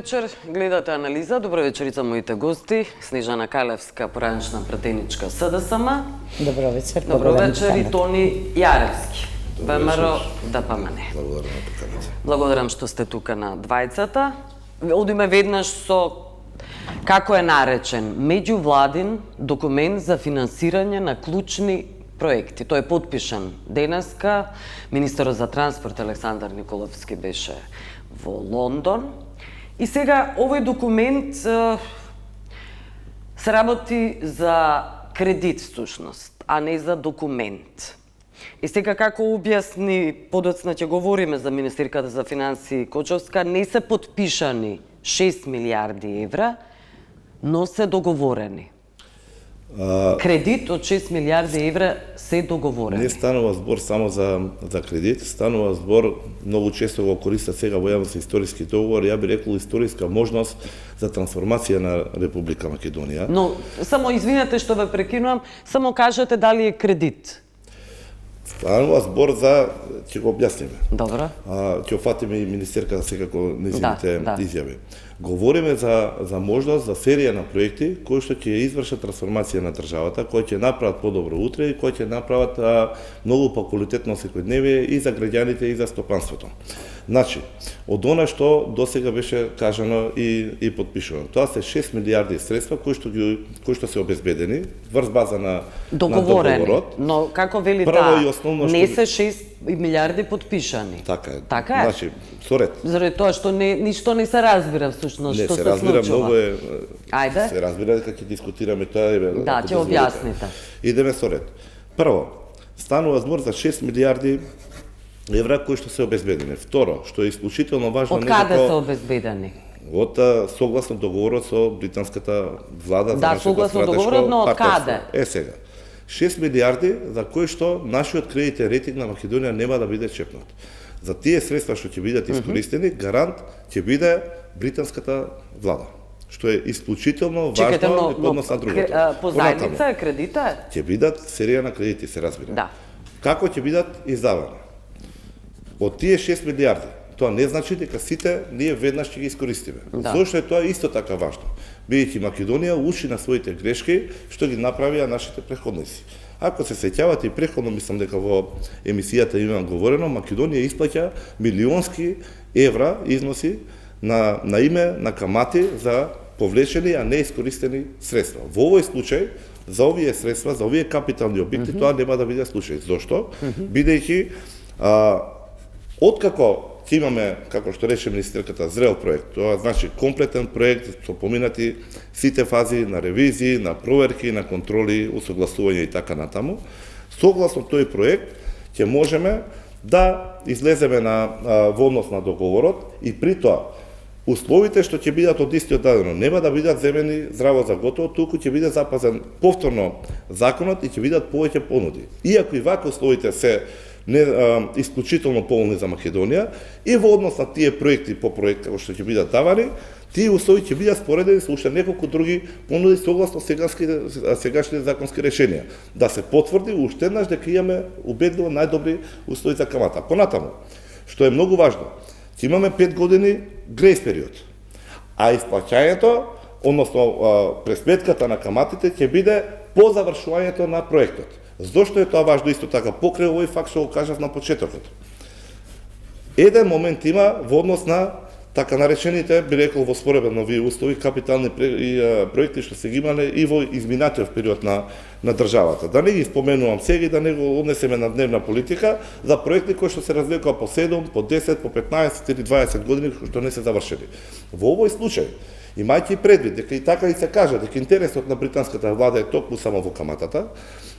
вечер, гледате анализа. Добро вечерица, моите гости. Снежана Калевска, поранична пратеничка СДСМ. Добро вечер. Добро вечер и Тони Јаревски, ВМРО ДПМН. Благодарам на поканата. Благодарам што сте тука на двајцата. Одиме веднаш со како е наречен меѓувладин документ за финансирање на клучни проекти. Тој е потпишан денеска. Министерот за транспорт Александар Николовски беше во Лондон. И сега овој документ се работи за кредит всушност, а не за документ. И сега како објасни, подоцна ќе говориме за Министерката за финансии Кочовска, не се потпишани 6 милиарди евра, но се договорени. Кредит од 6 милиарди евра се договорени. Не станува збор само за кредит, станува збор, многу често го користат сега во јавност историски договор, ја би рекол историска можност за трансформација на Република Македонија. Но, само извинете што ве прекинувам, само кажете дали е кредит. Станува збор за, ќе го објасниме. Добро. Ќе офатиме и министерката секако незините Да. изјави. Говориме за можност за серија на проекти кои што ќе извршат трансформација на државата, кои ќе направат подобро утре и кои ќе направат многу поквалитетно секојдневие и за граѓаните и за стопанството. Значи, од она што досега беше кажано и подпишано. Тоа се 6 милиарди средства кои што се обезбедени врз база на договорот. Но како вели Прво и таа, основно не што се 6 милиарди потпишани. Така е. Така е? Значи, со ред. Заради тоа што ништо не се разбира всушност Не, што се се разбира, случува. многу е... Ајде. Се разбира дека ќе дискутираме тоа. Да, ќе објасните. Идеме со ред. Прво, станува збор за 6 милиарди евра кои што се обезбедени. Второ, што е исклучително важно... Од каде се обезбедени? Од согласно договорот со британската влада за нашето согласно стратешко договорот, но од партнерство. каде? Сега. 6 милиарди за кои што нашиот кредитен рейтинг на Македонија нема да биде чепнат. За тие средства што ќе бидат искористени, гарант ќе биде британската влада, што е исклучително важно и поднос на другото. Позајмица е кредита? Ќе бидат серија на кредити, се разбира. Да. Како ќе бидат издавани? Од тие 6 милиарди, тоа не значи дека сите ние веднаш ќе ги искористиме. Да. Зошто е тоа исто така важно? Бидејќи Македонија учи на своите грешки што ги направија нашите претходници. Ако се сеќавате и претходно, мислам дека во емисијата имам говорено, Македонија исплаќа милионски евра износи на име на камати за повлечени, а не искористени средства. Во овој случај, за овие средства, за овие капитални објекти, тоа нема да биде случај. Зошто? Бидејќи откако ќе имаме, како што рече министерката, зрел проект, тоа значи комплетен проект со поминати сите фази на ревизии, на проверки, на контроли, усогласување и така натаму, согласно тој проект ќе можеме да излеземе во однос на договорот и при тоа условите што ќе бидат од истиот дадено нема да бидат земени здраво за готово, туку ќе биде запазен повторно законот и ќе бидат повеќе понуди. Иако и вака условите се исклучително поволни за Македонија и во однос на тие проекти по проект како што ќе бидат давани, тие услови ќе бидат споредени со уште неколку други понуди согласно сегашните законски решенија. Да се потврди уште еднаш дека имаме убедливо најдобри услови за камата. Понатаму, што е многу важно, ќе имаме 5 години грејс период. А исплаќањето, односно пресметката на каматите ќе биде по завршувањето на проектот. Зошто е тоа важно исто така? Покрај овој факт што го кажав на почетокот. Еден момент има во однос на така наречените, би рекол во споредби овие услови, капитални проекти што се ги имале и во изминатиот период на државата. Да не ги споменувам сега и да не го однесеме на дневна политика за проекти кои што се развлекува по 7, по 10, по 15 или 20 години што не се завршени. Во овој случај, имајќи предвид дека и така и се кажа дека интересот на британската влада е токму само во каматата,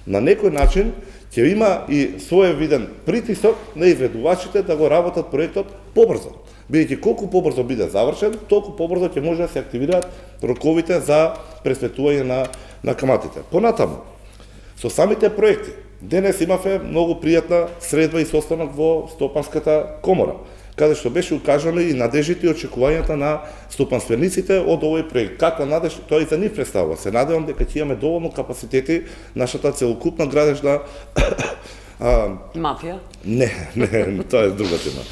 на некој начин ќе има и своевиден притисок на изведувачите да го работат проектот побрзо. Бидејќи колку побрзо биде завршен, толку побрзо ќе може да се активираат роковите за пресветување на каматите. Понатаму, со самите проекти, денес имавме многу пријатна средба и состанок во Стопанската комора, каде што беше укажано и надежите и очекувањата на стопанствениците од овој проект. Каква надеж тоа и за нив представува. Се надевам дека ќе имаме доволно капацитети нашата целокупна градежна мафија? Не, тоа е друга тема.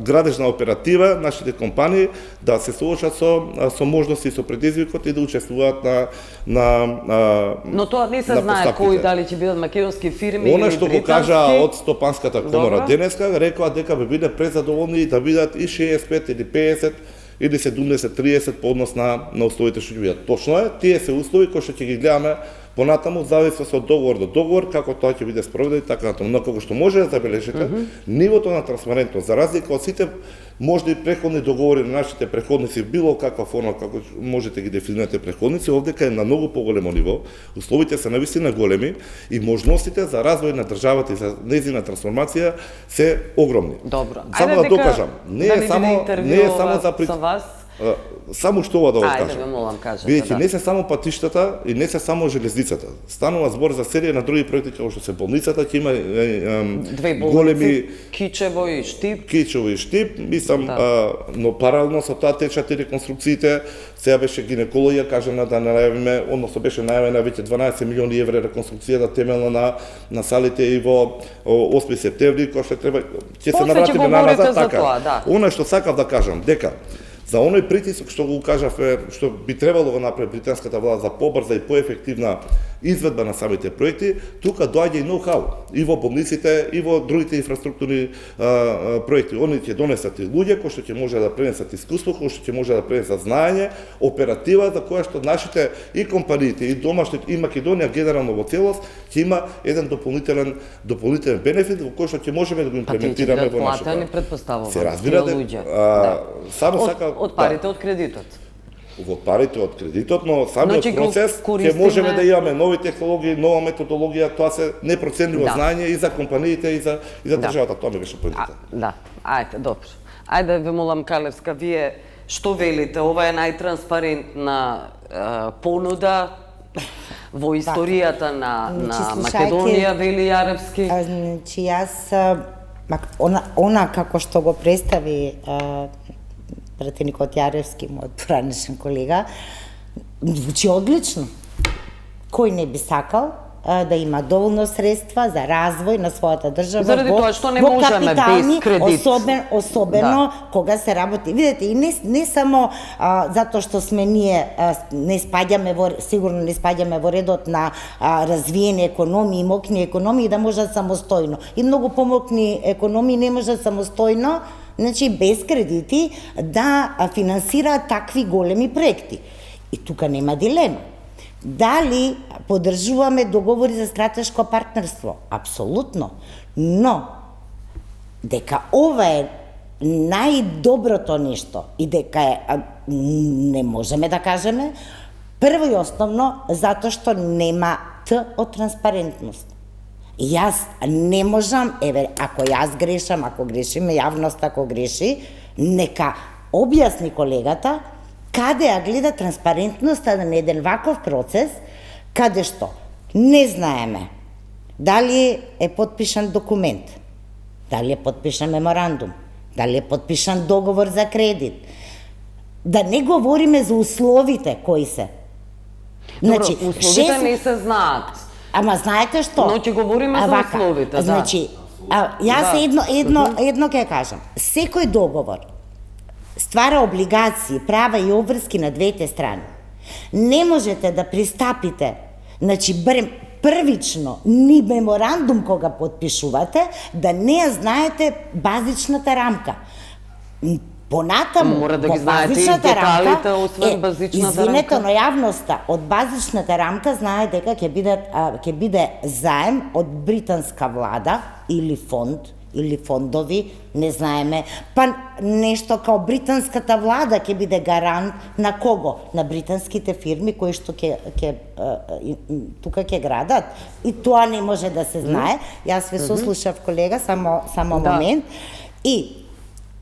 градежна оператива, нашите компании да се соочат со можности, со предизвикот и да учествуваат Но тоа не се знае кои, дали ќе бидат македонски фирми Она или што го кажа од Стопанската комора денеска, рекоа дека би биде презадоволни да бидат и 65 или 50 или 70-30 по однос на условите што ќе бидат. Точно е, тие се услови кои што ќе ги гледаме понатаму, зависи од договор до договор, како тоа ќе биде спроведено и така натаму. Но како што може да забележите, нивото на транспарентност, за разлика од сите можда и преходни договори на нашите преходници, било каква форма, како можете ги дефинирате преходници, овдека е на многу поголемо ниво, условите се навистина големи и можностите за развој на државата и за нејзина трансформација се огромни. Добро. Само да докажам, не е само за со вас. Само што ова да го кажам. Ајде, ве молам, кажете. Видите, не се само патиштата и не се само железницата. Станува збор за серија на други проекти како што се болницата, ќе има две болници, големи Кичево и Штип. Кичево и Штип, мислам, но паралелно со тоа течат и реконструкциите. Сега беше гинекологија, кажана да најавиме, односно беше најавена веќе 12 милиони евра реконструкцијата темелна на салите и во 8 септември, кој што треба ќе се навратиме назад така. Она што сакав да кажам, дека за оној притисок што го кажавме, што би требало да направи британската влада за побрза и поефективна изведба на самите проекти, тука доаѓа и ноу-хау и во болниците, и во другите инфраструктурни проекти. Они ќе донесат и луѓе кои што ќе може да пренесат искуство, кои што ќе може да пренесат знаење, оператива за која што нашите и компаниите и домашните и Македонија генерално во целост ќе има еден дополнителен бенефит во кој што ќе можеме да го имплементираме во нашата. Платени претпоставувам. Се разбира само сака од парите од кредитот. Во парите од кредитот, но самиот процес ќе можеме да имаме нови технологии, нова методологија, тоа се непроценливо знаење и за компаниите и за државата. Тоа ми беше поентата. Да, ајде, добро. Ајде ве молам, Калевска, вие што велите? Ова е најтранспарентна понуда во историјата на Македонија, вели Јаревски. Значи, јас она како што го представи пратеникот Јаревски, мојот поранешен колега, звучи одлично. Кој не би сакал да има доволно средства за развој на својата држава заради тоа што не можеме без кредит. Особено кога се работи. Видете, и не само затоа што сме ние не спаѓаме сигурно не спаѓаме во редот на развиени економии, мокни економии да можат самостојно. И многу помокни економии не можат самостојно, значи без кредити, да финансираат такви големи проекти. И тука нема дилема. Дали поддржуваме договори за стратешко партнерство? Апсолутно. Но, дека ова е најдоброто нешто и дека не можеме да кажеме, прво и основно, затоа што нема Т од транспарентност. Јас не можам, ако јас грешам, ако грешиме, јавност ако греши, нека објасни колегата каде ја гледа транспарентноста на еден ваков процес, каде што не знаеме дали е подпишан документ, дали е подпишан меморандум, дали е подпишан договор за кредит. Да не говориме за условите кои се. Значи, условите не се знаат. Ама знаете што? Но ќе говориме за условите, да. Значи, јас едно ќе кажам. Секој договор ствара облигации, права и обврски на двете страни. Не можете да пристапите, значи првично ни меморандум кога подпишувате, да не ја знаете базичната рамка. Понатаму, мора да ги знаете и деталите, освен базичната рамка. Извинете, но јавноста од базичната рамка знае дека ќе биде заем од британска влада или фонд, или фондови, не знаеме, па нешто као британската влада ќе биде гарант на кого? На британските фирми кои што тука ќе градат. И тоа не може да се знае. Јас ве сослушав, колега, само момент. И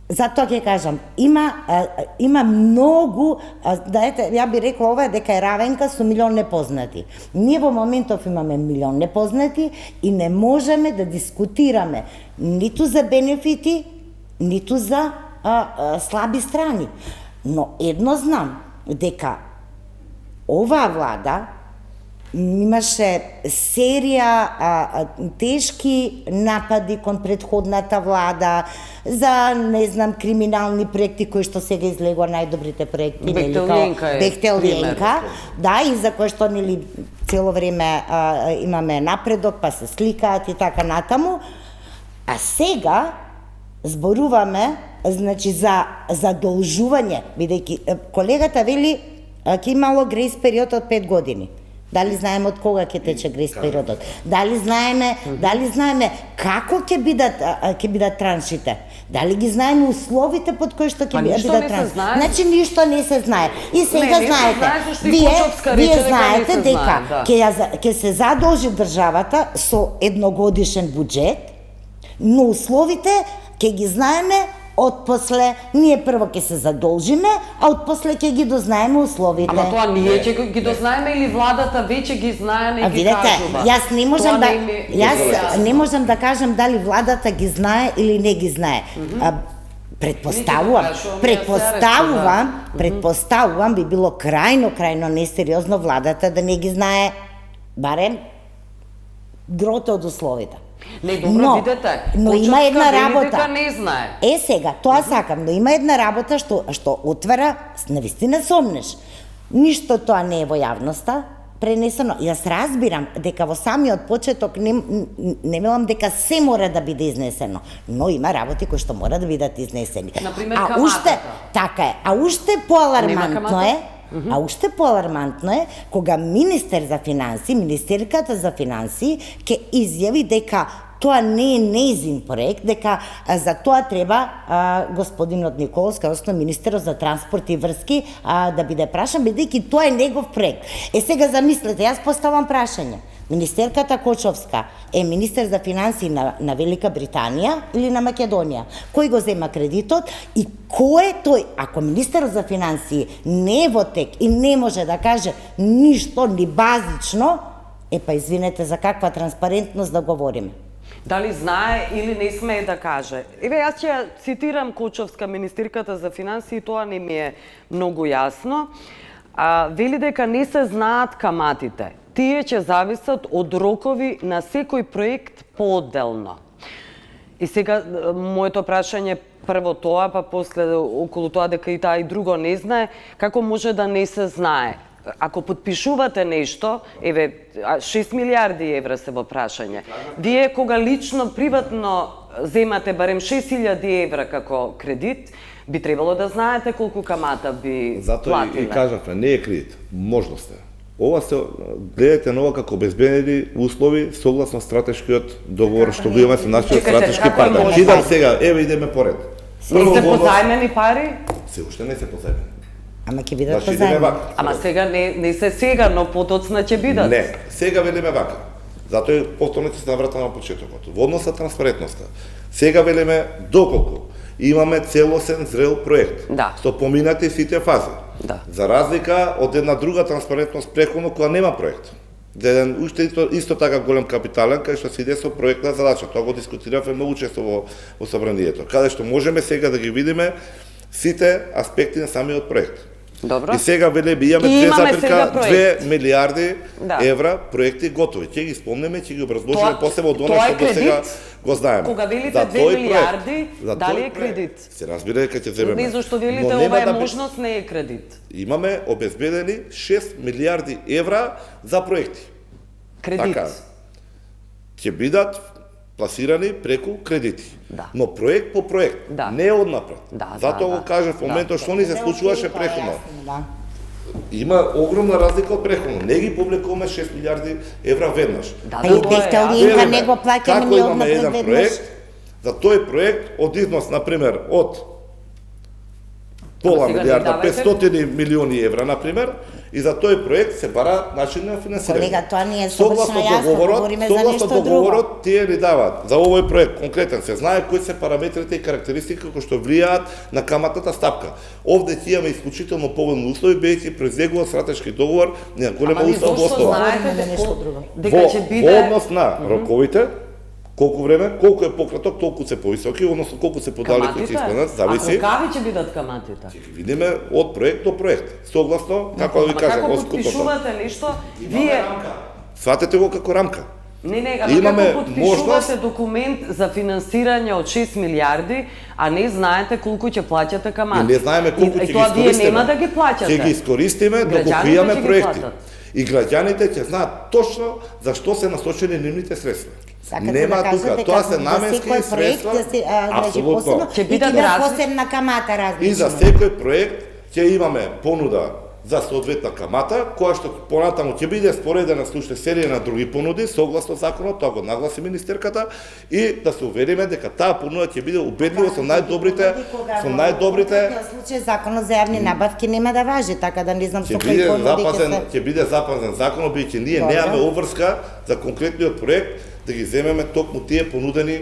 затоа ќе кажам, има многу, ја би рекла ова дека е равенка со милион непознати. Ние во моментов имаме милион непознати и не можеме да дискутираме ниту за бенефити, ниту за слаби страни. Но едно знам, дека оваа влада имаше серија тешки напади кон претходната влада за, не знам, криминални проекти кои што сега излегува најдобрите проекти, Бехтел-Ленка, да, и за кои што нели цело време имаме напредок, па се сликаат и така натаму. А сега зборуваме, значи, за задолжување, бидејќи колегата вели ќе имало грейс период од 5 години. Дали знаеме од кога ќе тече грейс периодот? Дали знаеме како ќе бидат траншите? Дали ги знаеме условите под кои што ќе бидат траншите? Значи ништо не се знае. И сега знаете, вие знаете дека ќе се задолжи државата со едногодишен буџет, но условите ќе ги знаеме отпосле. Ние прво ќе се задолжиме, а отпосле ќе ги дознаеме условите. Ама тоа ние ќе ги дознаеме или владата веќе ги знае, не ги кажува? Јас не можам да кажам дали владата ги знае или не ги знае. Предпоставувам би било крајно несериозно владата да не ги знае барем грото од условите. Не, добро, видете, но има една работа. Не знае. Сега, тоа сакам, но има една работа што отвара навистина сомнеш. Ништо тоа не е во јавноста пренесено. Јас разбирам дека во самиот почеток не велам дека се мора да биде изнесено, но има работи кои што мора да бидат изнесени. Например, каматата. Така е. А уште поалармантно е кога министерката за финансии ќе изјави дека тоа не е нејзин проект, дека за тоа треба господинот Николовски, односно министерот за транспорт и врски, да биде прашан, бидејќи тоа е негов проект. Сега замислете, јас поставам прашање. Министерката Кочовска е министер за финансии на Велика Британија или на Македонија? Кој го зема кредитот и кој е тој? Ако министерот за финансии не е во тек и не може да каже ништо, ни базично, па извинете, за каква транспарентност да говориме? Дали знае или не смее да каже. Јас ќе цитирам Кочовска, министерката за финансии, тоа не ми е многу јасно. Вели дека не се знаат каматите. Тие ќе зависат од рокови на секој проект поотделно. И сега, моето прашање прво тоа, па после околу тоа дека и таа и друго не знае, како може да не се знае? Ако подпишувате нешто, 6 милиарди евра се во прашање. Вие кога лично, приватно земате барем 6.000 евра како кредит, би требало да знаете колку камата би платиле. Затоа и кажавме, не е кредит, можност е. Ова се гледате на ова како обезбедени услови согласно стратешкиот договор што го имаме со нашиот стратешки партнер. Кидам сега, идеме поред. Се позајмени пари? Се уште не се позајмени. Ама ќе бидат позајмени. Ама сега не се сега, но потоцна ќе бидат. Не, сега велиме вака. Затоа и повторно ќе се навратам на почетокот. Во однос на транспарентноста. Сега велиме доколку имаме целосен зрел проект со поминати сите фази. За разлика од една друга транспарентност преходно која нема проект. За еден уште исто така голем капитален кај што се иде со проектна задача. Тоа го дискутиравме многу често во собранието. Каде што можеме сега да ги видиме сите аспекти на самиот проект. Добро. И сега велеби имаме 2,2 милиарди евра проекти готови. Ќе ги спомнеме, ќе ги образложиме после во она што до сега го знаеме. Кога велите 2 милиарди, дали е кредит? Се разбира дека ќе земеме. Не, зашто велите ова е можност, не е кредит. Имаме обезбедени 6 милиарди евра за проекти. Кредит. Така, ќе бидат пласирани преку кредити. Но проект по проект, не однапред. Затоа го кажем во моментот што ни се случуваше преходно. Има огромна разлика од преходно. Не ги публикуваме 6 милиарди евра веднаш. И Бехтел-Ленка не го плаќаме ни однапред веднаш. За тој проект од износ, например, од пола милиарда, 500 милиони евра, например, и за тој проект се бара начин на финансирање. Колега, тоа не е собствено јасно, говориме за нешто друго. Договорот тие ни даваат за овој проект конкретен, се знае кои се параметрите и карактеристики кои што влијаат на каматната стапка. Овде ќе имаме исклучително поволни услови, бидејќи произлегува стратешки договор на голема уставна основа. Во однос на роковите, колку време, колку е пократок, толку се повисоки, односно колку се подали кои се исполнат, зависи. А какви ќе бидат каматите? Ќе ги видиме од проект до проект, согласно, како да ви кажам, како подпишувате нешто, вие Сватете го како рамка. Не, Имаме како потпишувате можност- документ за финансирање од 6 милиарди, а не знаете колку ќе плаќате И камати. не знаеме колку ќе ги тоа вие искористиме. нема да ги плаќате. Ќе ги искористиме доколку Граѓаните имаме ќе ги проекти. платат. И граѓаните ќе знаат точно за што се насочени нивните средства. Сакате Нема да кажете тука, тоа се како наменски за секој проект средства. да се Апсолутно. посебно Ќе и бидат ќе биде различни. посебна камата различна. И за секој проект ќе имаме понуда за соодветна камата, која што понатаму ќе биде споредена со уште серија на други понуди согласно законот, тоа го нагласи министерката, и да се увериме дека таа понуда ќе биде убедливо со најдобрите Во случај законот за јавни набавки нема да важи, така да не знам со ќе кои биде понуди запазен, се... ќе биде запазен законот, бидејќи ние Добре. немаме обврска за конкретниот проект да ги земеме токму тие понудени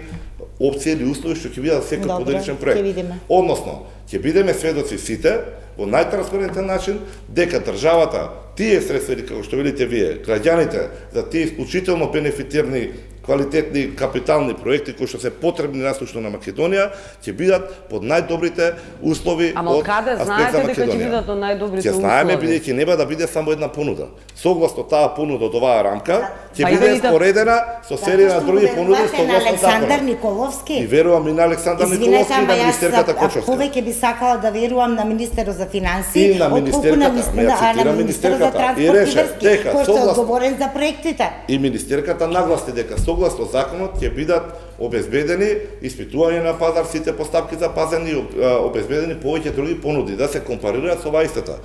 опции или услови што ќе бидат за секој Добре, поделичен ќе проект. видиме. Односно, ќе бидеме сведоци сите во најтранспарентен начин дека државата тие средства, или како што велите вие, граѓаните за тие исклучително бенефитирни квалитетни капитални проекти кои што се потребни насочно на Македонија, ќе бидат под најдобрите услови Ама од од каде аспект знаете за дека ќе Македонија. бидат од најдобрите Ќе знаеме услови? бидејќи нема да биде само една понуда. Согласно таа понуда од оваа рамка, ќе Па биде и да- споредена со серија на други понуди на согласно Александар законот. Николовски. И верувам и на Александар Извинете, Николовски и ама на јас министерката Кочовска. повеќе би сакала да верувам на министерот за финансии, И на отколку министерката, ја цитирам на министерот за министерката. И транспорт и рече врски, дека кој што е согласно- одговорен за проектите. И министерката нагласи дека согласно законот ќе бидат обезбедени испитување на пазар сите постапки за пазени и обезбедени повеќе други понуди да се компарираат со оваа истата.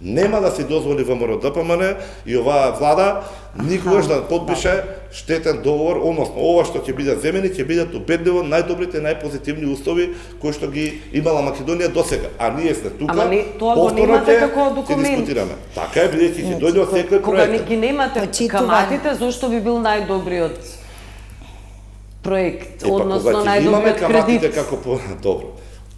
Нема да се дозволи ВМРО ДПМН и оваа влада никогаш да подпише штетен договор, односно ова што ќе бидат земени ќе бидат убедливо најдобрите најпозитивни услови кои што ги имала Македонија досега. А ние сме тука. Ама не, тоа го повторно немате ќе- како ќе документ. дискутираме. Така е, бидејќи ќе дојде од секој Кога не проект. ги немате Почитувам. каматите, зошто би бил најдобриот проект, односно кога ќе имаме најдобриот каматите кредит? како добро.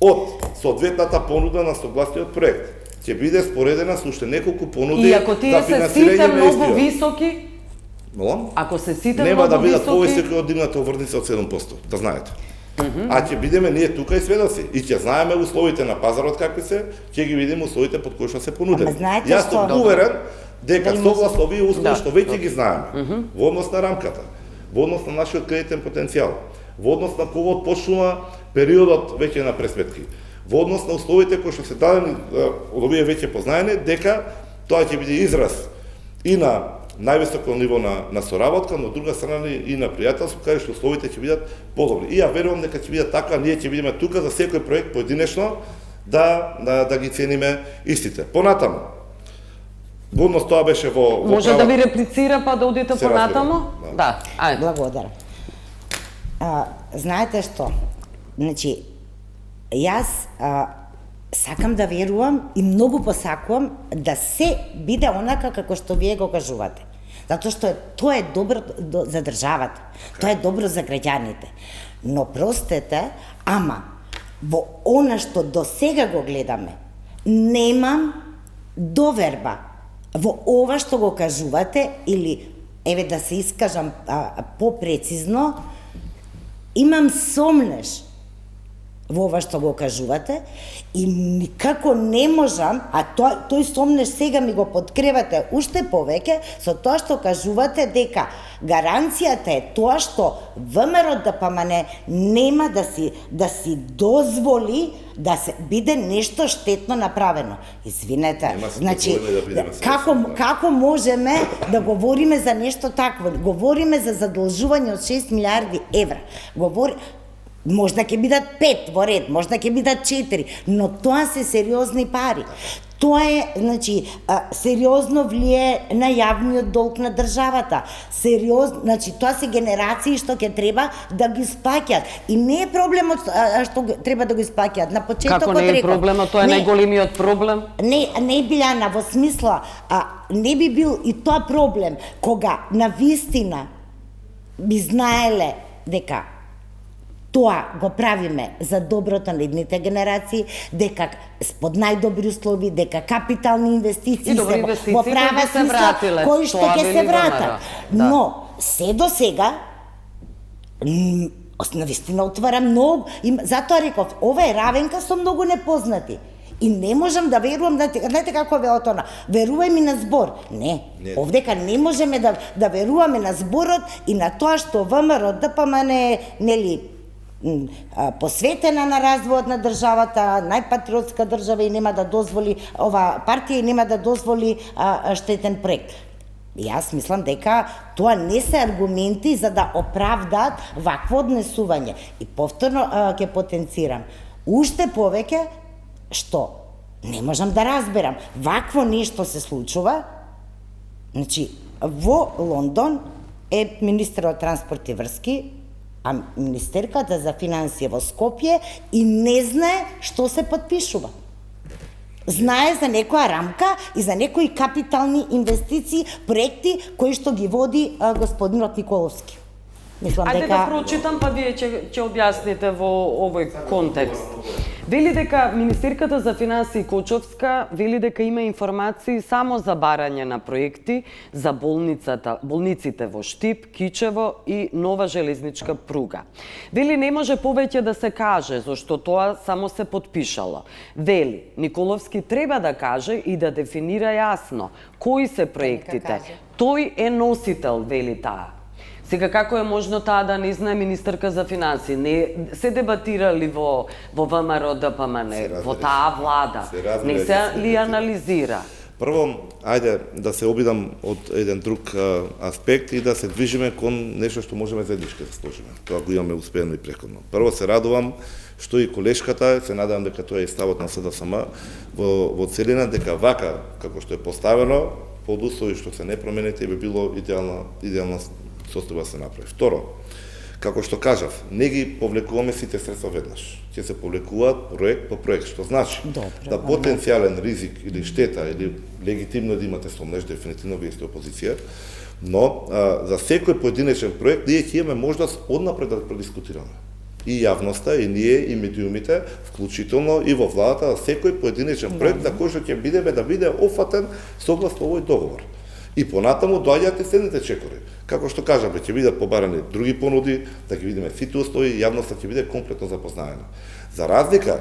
Од соодветната понуда на согласниот проект ќе биде споредена со уште неколку понуди И ако тие за се финансирање сите на многу истиот. високи, Молам? ако се сите Нема да многу бидат високи, повисоки од дивната обврница од 7%, да знаете. А ќе бидеме ние тука и сведоци и ќе знаеме условите на пазарот какви се, ќе ги видиме условите под кои што се понудени. Ама знаете Јас што? сум уверен дека Да има- согласно овие услови Да. што веќе ги знаеме, во однос на рамката, во однос на нашиот кредитен потенцијал, во однос на кога отпочнува периодот веќе на пресметки, во однос на условите кои што се дадени од овие веќе познаени, дека тоа ќе биде израз и на највисоко ниво на соработка, но од друга страна и на пријателство, каде што условите ќе бидат подобри. И ја верувам дека ќе бидат така, ние ќе бидеме тука за секој проект поединечно да ги цениме истите. Понатаму, во однос тоа беше во може права- да ви реплицира па да одите Се понатаму? разбира, Да, ајде. Благодарам. Знаете што? Значи, јас сакам да верувам и многу посакувам да се биде онака како што вие го кажувате. Затоа што тоа е добро за државата, тоа е добро за граѓаните. Но простете, ама во она што до сега го гледаме, немам доверба во ова што го кажувате или еве да се искажам попрецизно, имам сомнеш во ова што го кажувате и никако не можам, а тој сомнеш сега ми го подкрепате уште повеќе со тоа што кажувате дека гаранцијата е тоа што ВМРО ДПМН нема да си дозволи да се биде нешто штетно направено. Извинете, Нема се значи дозволено да бидеме како можеме да говориме за нешто такво? Говориме за задолжување од 6 милиарди евра. Можда ќе бидат 5 во ред, можда ќе бидат 4, но тоа се сериозни пари. Тоа е, значи, сериозно влие на јавниот долг на државата. Сериозно, значи, тоа се генерации што ќе треба да ги исплаќаат. И не е проблемот што треба да го исплаќаат. На почетокот Како не е реков. проблемот, тоа е Не, најголемиот проблем. Не Билјана, во смисла, не би бил и тоа проблем кога на вистина би знаеле дека тоа го правиме за доброто на идните генерации, дека под најдобри услови, дека капитални инвестиции И добри се инвестиции во кои права би се смисла, вратиле. кои што Тоа ќе вели се ВМРО, вратат. да. Но се до сега навистина отвара многу, затоа реков, ова е равенка со многу непознати. И не можам да верувам, знаете како велат она, верувај ми на збор. Не, овдека не можеме да веруваме на зборот и на тоа што ВМРО ДПМН е, нели, посветена на развојот на државата, најпатриотска држава и нема да дозволи, ова партија и нема да дозволи штетен проект. Јас мислам дека тоа не се аргументи за да оправдаат вакво однесување. И повторно ќе потенцирам. Уште повеќе што не можам да разберам. Вакво нешто се случува. Значи, во Лондон е министерот транспорт и врски, а министерката за финансија во Скопје и не знае што се подпишува. Знае за некоја рамка и за некои капитални инвестиции, проекти кои што ги води господинот Николовски. Мислам Ајде дека да прочитам, па вие ќе објасните во овој контекст. Вели дека Министерката за финансии Кочовска вели дека има информации само за барање на проекти за болниците во Штип, Кичево и нова железничка пруга. Вели не може повеќе да се каже, зашто тоа само се подпишало. Вели, Николовски треба да каже и да дефинира јасно кои се проектите. Тој е носител, вели таа. Сега како е можно таа да не знае министерка за финансии? Не се дебатирали во ВМРО ДПМН, во таа влада? Не се ли анализира? Прво, ајде да се обидам од еден друг аспект и да се движиме кон нешто што можеме заеднички да сложиме. Тоа го имаме успеено и претходно. Прво се радувам што и колешката, се надевам дека тоа е ставот на СДСМ во целина, дека вака како што е поставено, под услови што се не промените, би било идеална состојба се направи. Второ, како што кажав, не ги повлекуваме сите средства веднаш. Ќе се повлекуваат проект по проект, што значи да потенцијален ризик или штета или легитимно да имате сомнеш, дефинитивно вие сте опозиција, но за секој поединечен проект ние ќе имаме можност однапред да предискутираме. И јавноста, и ние, и медиумите, вклучително и во владата, за секој поединечен проект за кој што ќе бидеме да биде офатен согласно овој договор. И понатаму доаѓаат и следните чекори. Како што кажаме, ќе бидат побарани други понуди, да ги видиме сите услови, јавноста ќе биде комплетно запознаена. За разлика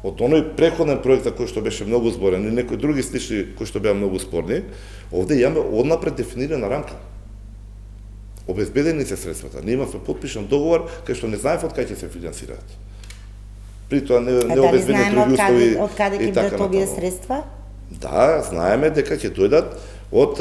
од оној преходен проект за кој што беше многу зборен и некои други слични кои што беа многу спорни, овде имаме однапред дефинирана рамка. Обезбедени се средствата. Ние имаме подпишан договор кај што не знаеме од кај ќе се финансираат. При тоа не обезбедени други услови. Од каде ќе бидат овие средства? Да, знаеме дека ќе дојдат од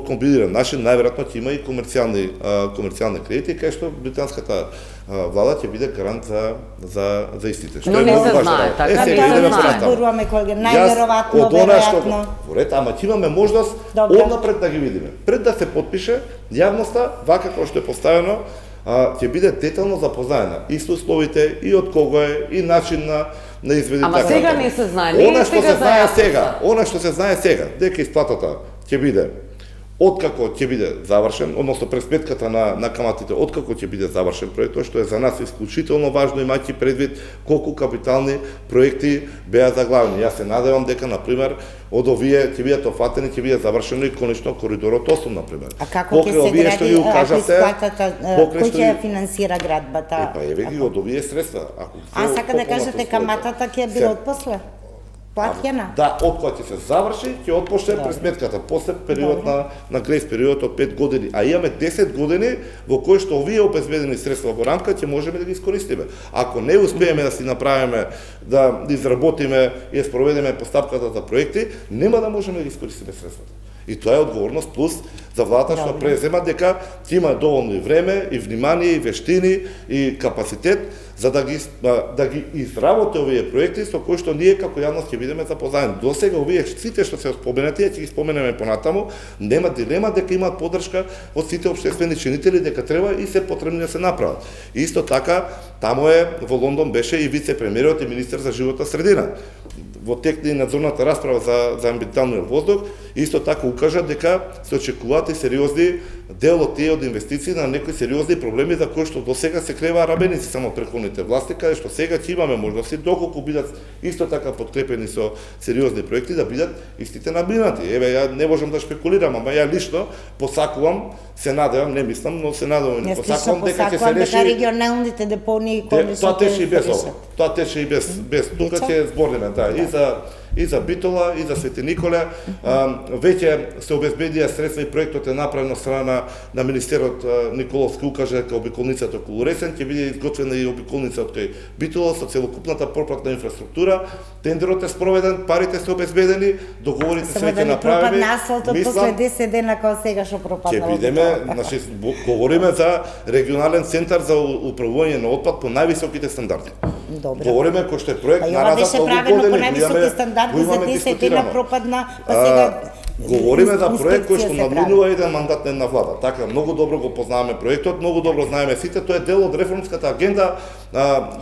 комбиниран начин, најверојатно ќе има и комерцијални кредити, кај што британската влада ќе биде гарант за истите. Но не се знае, така не се знае. Зборуваме кога најверојатно, веројатно. Ама ќе имаме можност однапред да ги видиме. Пред да се подпише, јавноста, вака како што е поставено, ќе биде детално запознаена и со условите, и од кого е, и начин на изведи. Ама сега не се знае, не е сега зајавноста. Она што се знае сега, дека исплатата ќе биде откако ќе биде завршен, односно пресметката на каматите, откако ќе биде завршен проектот, што е за нас исклучително важно, имајќи предвид колку капитални проекти беа заглавени. Јас се надевам дека, например, од овие ќе бидат офатени, ќе биде завршено и конечно коридорот 8, например. А како ќе се гради исплатата, кој ќе финансира градбата? Па еве ги од овие средства. Сака да кажете каматата ќе биде од после? Платена? Да, од кога ќе се заврши, ќе отпочне пресметката, после период на грейс период од 5 години, а имаме 10 години во кои што овие обезбедени средства во рамка ќе можеме да ги искористиме. Ако не успееме да си направиме, да изработиме и спроведеме постапката за проекти, нема да можеме да ги искористиме средствата. И тоа е одговорност плюс за владата што презема дека ќе има доволно и време, и внимание, и вештини, и капацитет за да ги изработи овие проекти со кои што ние како јавност ќе бидеме запознаени. До сега овие сите што се споменати, ќе ги споменеме понатаму, нема дилема дека имаат поддршка од сите општествени чинители дека треба и се потребни да се направат. Исто така, таму во Лондон беше и вице-премиерот и министер за животна средина. Во тек на надзорната расправа за амбиенталниот воздух исто така укажа дека се очекуваат и сериозни дел од тие од инвестиции на некои сериозни проблеми за кои што до сега се креваа рабеници само претходните власти, каде што сега ќе имаме можности доколку бидат исто така подкрепени со сериозни проекти да бидат истите набинати. Еве ја не можам да шпекулирам, ама ја лично посакувам, се надевам, не мислам, но се надевам и посакувам дека ќе се реши дека регионалните депони тоа тече и без ова. Тоа тече и без тука ќе збориме, и за Битола, и за Свети Николе. Веќе се обезбедија средства и проектот е направен од страна на министерот Николовски, укаже дека обиколницата околу Ресен ќе биде изготвена и обиколница од кај Битола со целокупната пропратна инфраструктура. Тендерот е спроведен, парите се обезбедени, договорите се веќе направени. Само да пропадна асфалтот после 10 дена кога сега што пропадна. Ќе бидеме, значи говориме за регионален центар за управување на отпад по највисоките стандарди. Добре. Говориме кој што е проект на раза беше правено по највисоки стандарди за 10 дена пропадна, па сега говориме за проект кој што надминува еден мандат на една влада. Така, многу добро го познаваме проектот, многу добро знаеме сите, тоа е дел од реформската агенда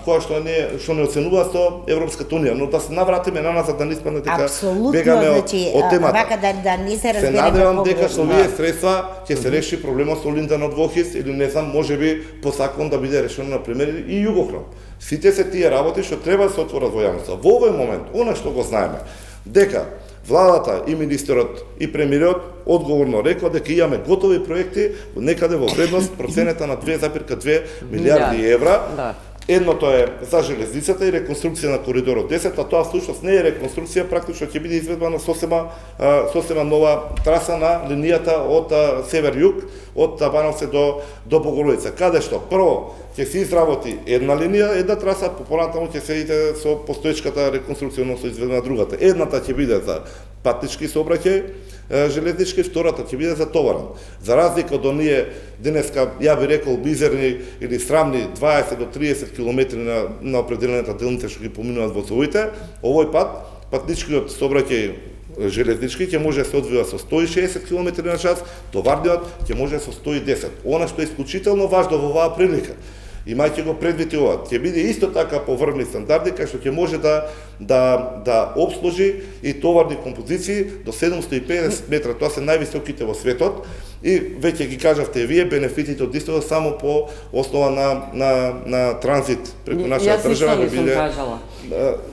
која што не оценува со Европската унија, но да се навратиме на назад да не испадне дека бегаме од темата. Вака да не се разбереме. Се надевам дека со овие средства ќе се реши проблемот со Линдан од Вохис или не знам, можеби посакувам да биде решено на пример и Југохром. Сите се тие работи што треба да се отворат во јавноста. Во овој момент, она што го знаеме, дека владата и министерот и премиерот одговорно рекоа дека имаме готови проекти некаде во вредност проценета на 2,2 милиарди евра. Да. Едното е за железницата и реконструкција на коридорот 10, а тоа всушност не е реконструкција, практично ќе биде изведбана сосема нова траса на линијата од север-југ, од Табановци до Богородица, каде што прво ќе се изработи една линија, една траса, понатаму ќе се иде со постоечката реконструкција, односно изведена другата. Едната ќе биде за патнички сообраќај, железнички, втората ќе биде за товарен. За разлика од оние денеска, ја би рекол, мизерни или срамни 20 до 30 км на определената делница што ги поминуваат возовите, овој пат патничкиот сообраќај железнички ќе може да се одвива со 160 км на час, товарниот ќе може со 110. Она што е исклучително важно во оваа прилика, имајќи го предвид ова, ќе биде исто така по врвни стандарди, кај што ќе може да обслужи и товарни композиции до 750 метра, тоа се највисоките во светот, и веќе ги кажавте вие, бенефитите од истото само по основа на транзит преку нашата држава да биде.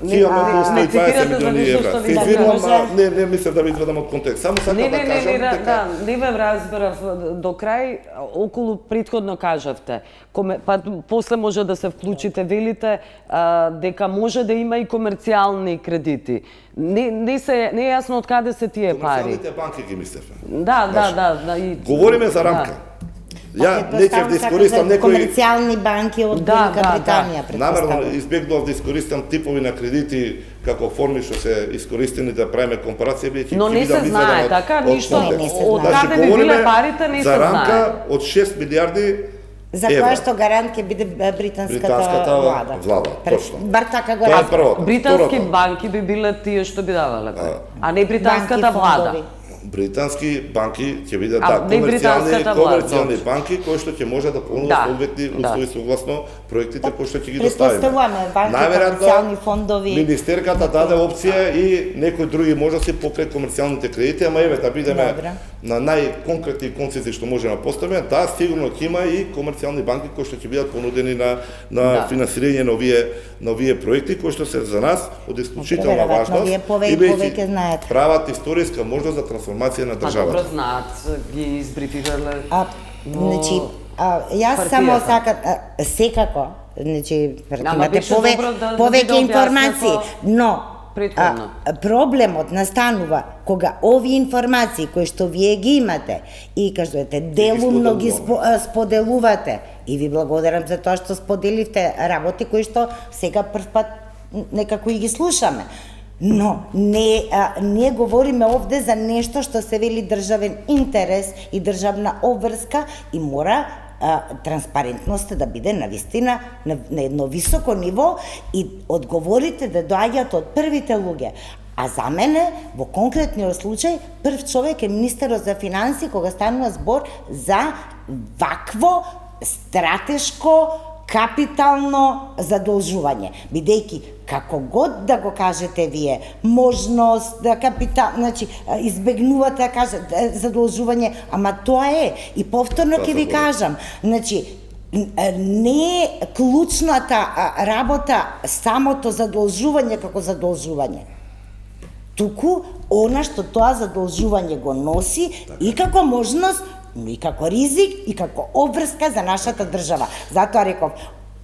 Имаме 120 милиони евра. Се извинувам, не мислев да ви изведам од контекст. Само сакам да кажам дека... Не ве разбрав до крај, околу претходно кажавте. Па после може да се вклучите, велите дека може да има и комерцијални кредити. Не е јасно од каде се тие пари. Комерцијалните банки ги мислевме. Да. Говориме за рамка. Ја не ќе да искористам некои комерцијални банки од Велика Британија, намерно избегнував да искористам типови на кредити како форми што се искористени да правиме компарација, бидејќи но не се знае така, ништо од каде би биле парите не се знае. За рамка од 6 милиарди за која што гарант ќе биде британската влада. Точно. Бар така го разбрав. Британски банки би биле тие што би давале, а не британската влада. Британски банки ќе бидат комерцијални банки кои што ќе може да понудат соодветни услови согласно проектите кои што ќе ги доставиме. Најверојатно фондови. Министерката даде опција и некои други можности покрај комерцијалните кредити, ама еве да бидеме на најконкретни концепции што можеме да поставиме, да сигурно ќе има и комерцијални банки кои што ќе бидат понудени на финансирање на овие проекти кои што се за нас од исклучителна важност и прават историска можност за трансформација на државата. Добро знаат, ги избрифирале. Значи, јас само сакам секако, значи имате повеќе информации, но проблемот настанува кога овие информации кои што вие ги имате и кажете делумно ги споделувате, и ви благодарам за тоа што споделивте работи кои што сега прв пат некако и ги слушаме. Но ние говориме овде за нешто што се вели државен интерес и државна обврска и мора транспарентноста да биде навистина на едно високо ниво и одговорите да доаѓаат од првите луѓе. А за мене, во конкретниот случај, прв човек е министерот за финансии кога станува збор за вакво стратешко капитално задолжување, бидејќи како год да го кажете вие, можност да значи избегнувате да кажете задолжување, ама тоа е и повторно ќе ви кажам, значи не е клучната работа самото задолжување како задолжување. Туку она што тоа задолжување го носи и како можност, но и како ризик и како обврска за нашата држава. Затоа реков,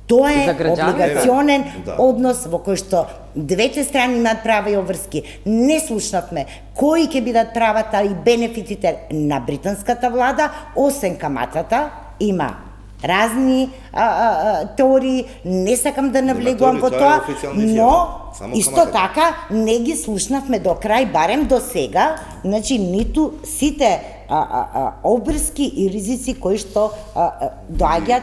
тоа е облигационен однос во кој што двете страни имаат права и обврски. Не слушнавме кои ќе бидат правата и бенефитите на британската влада, освен каматата, има разни теории, не сакам да навлегувам во тоа, но исто така не ги слушнавме до крај, барем до сега, значи ниту сите обврски и ризици кои што доаѓаат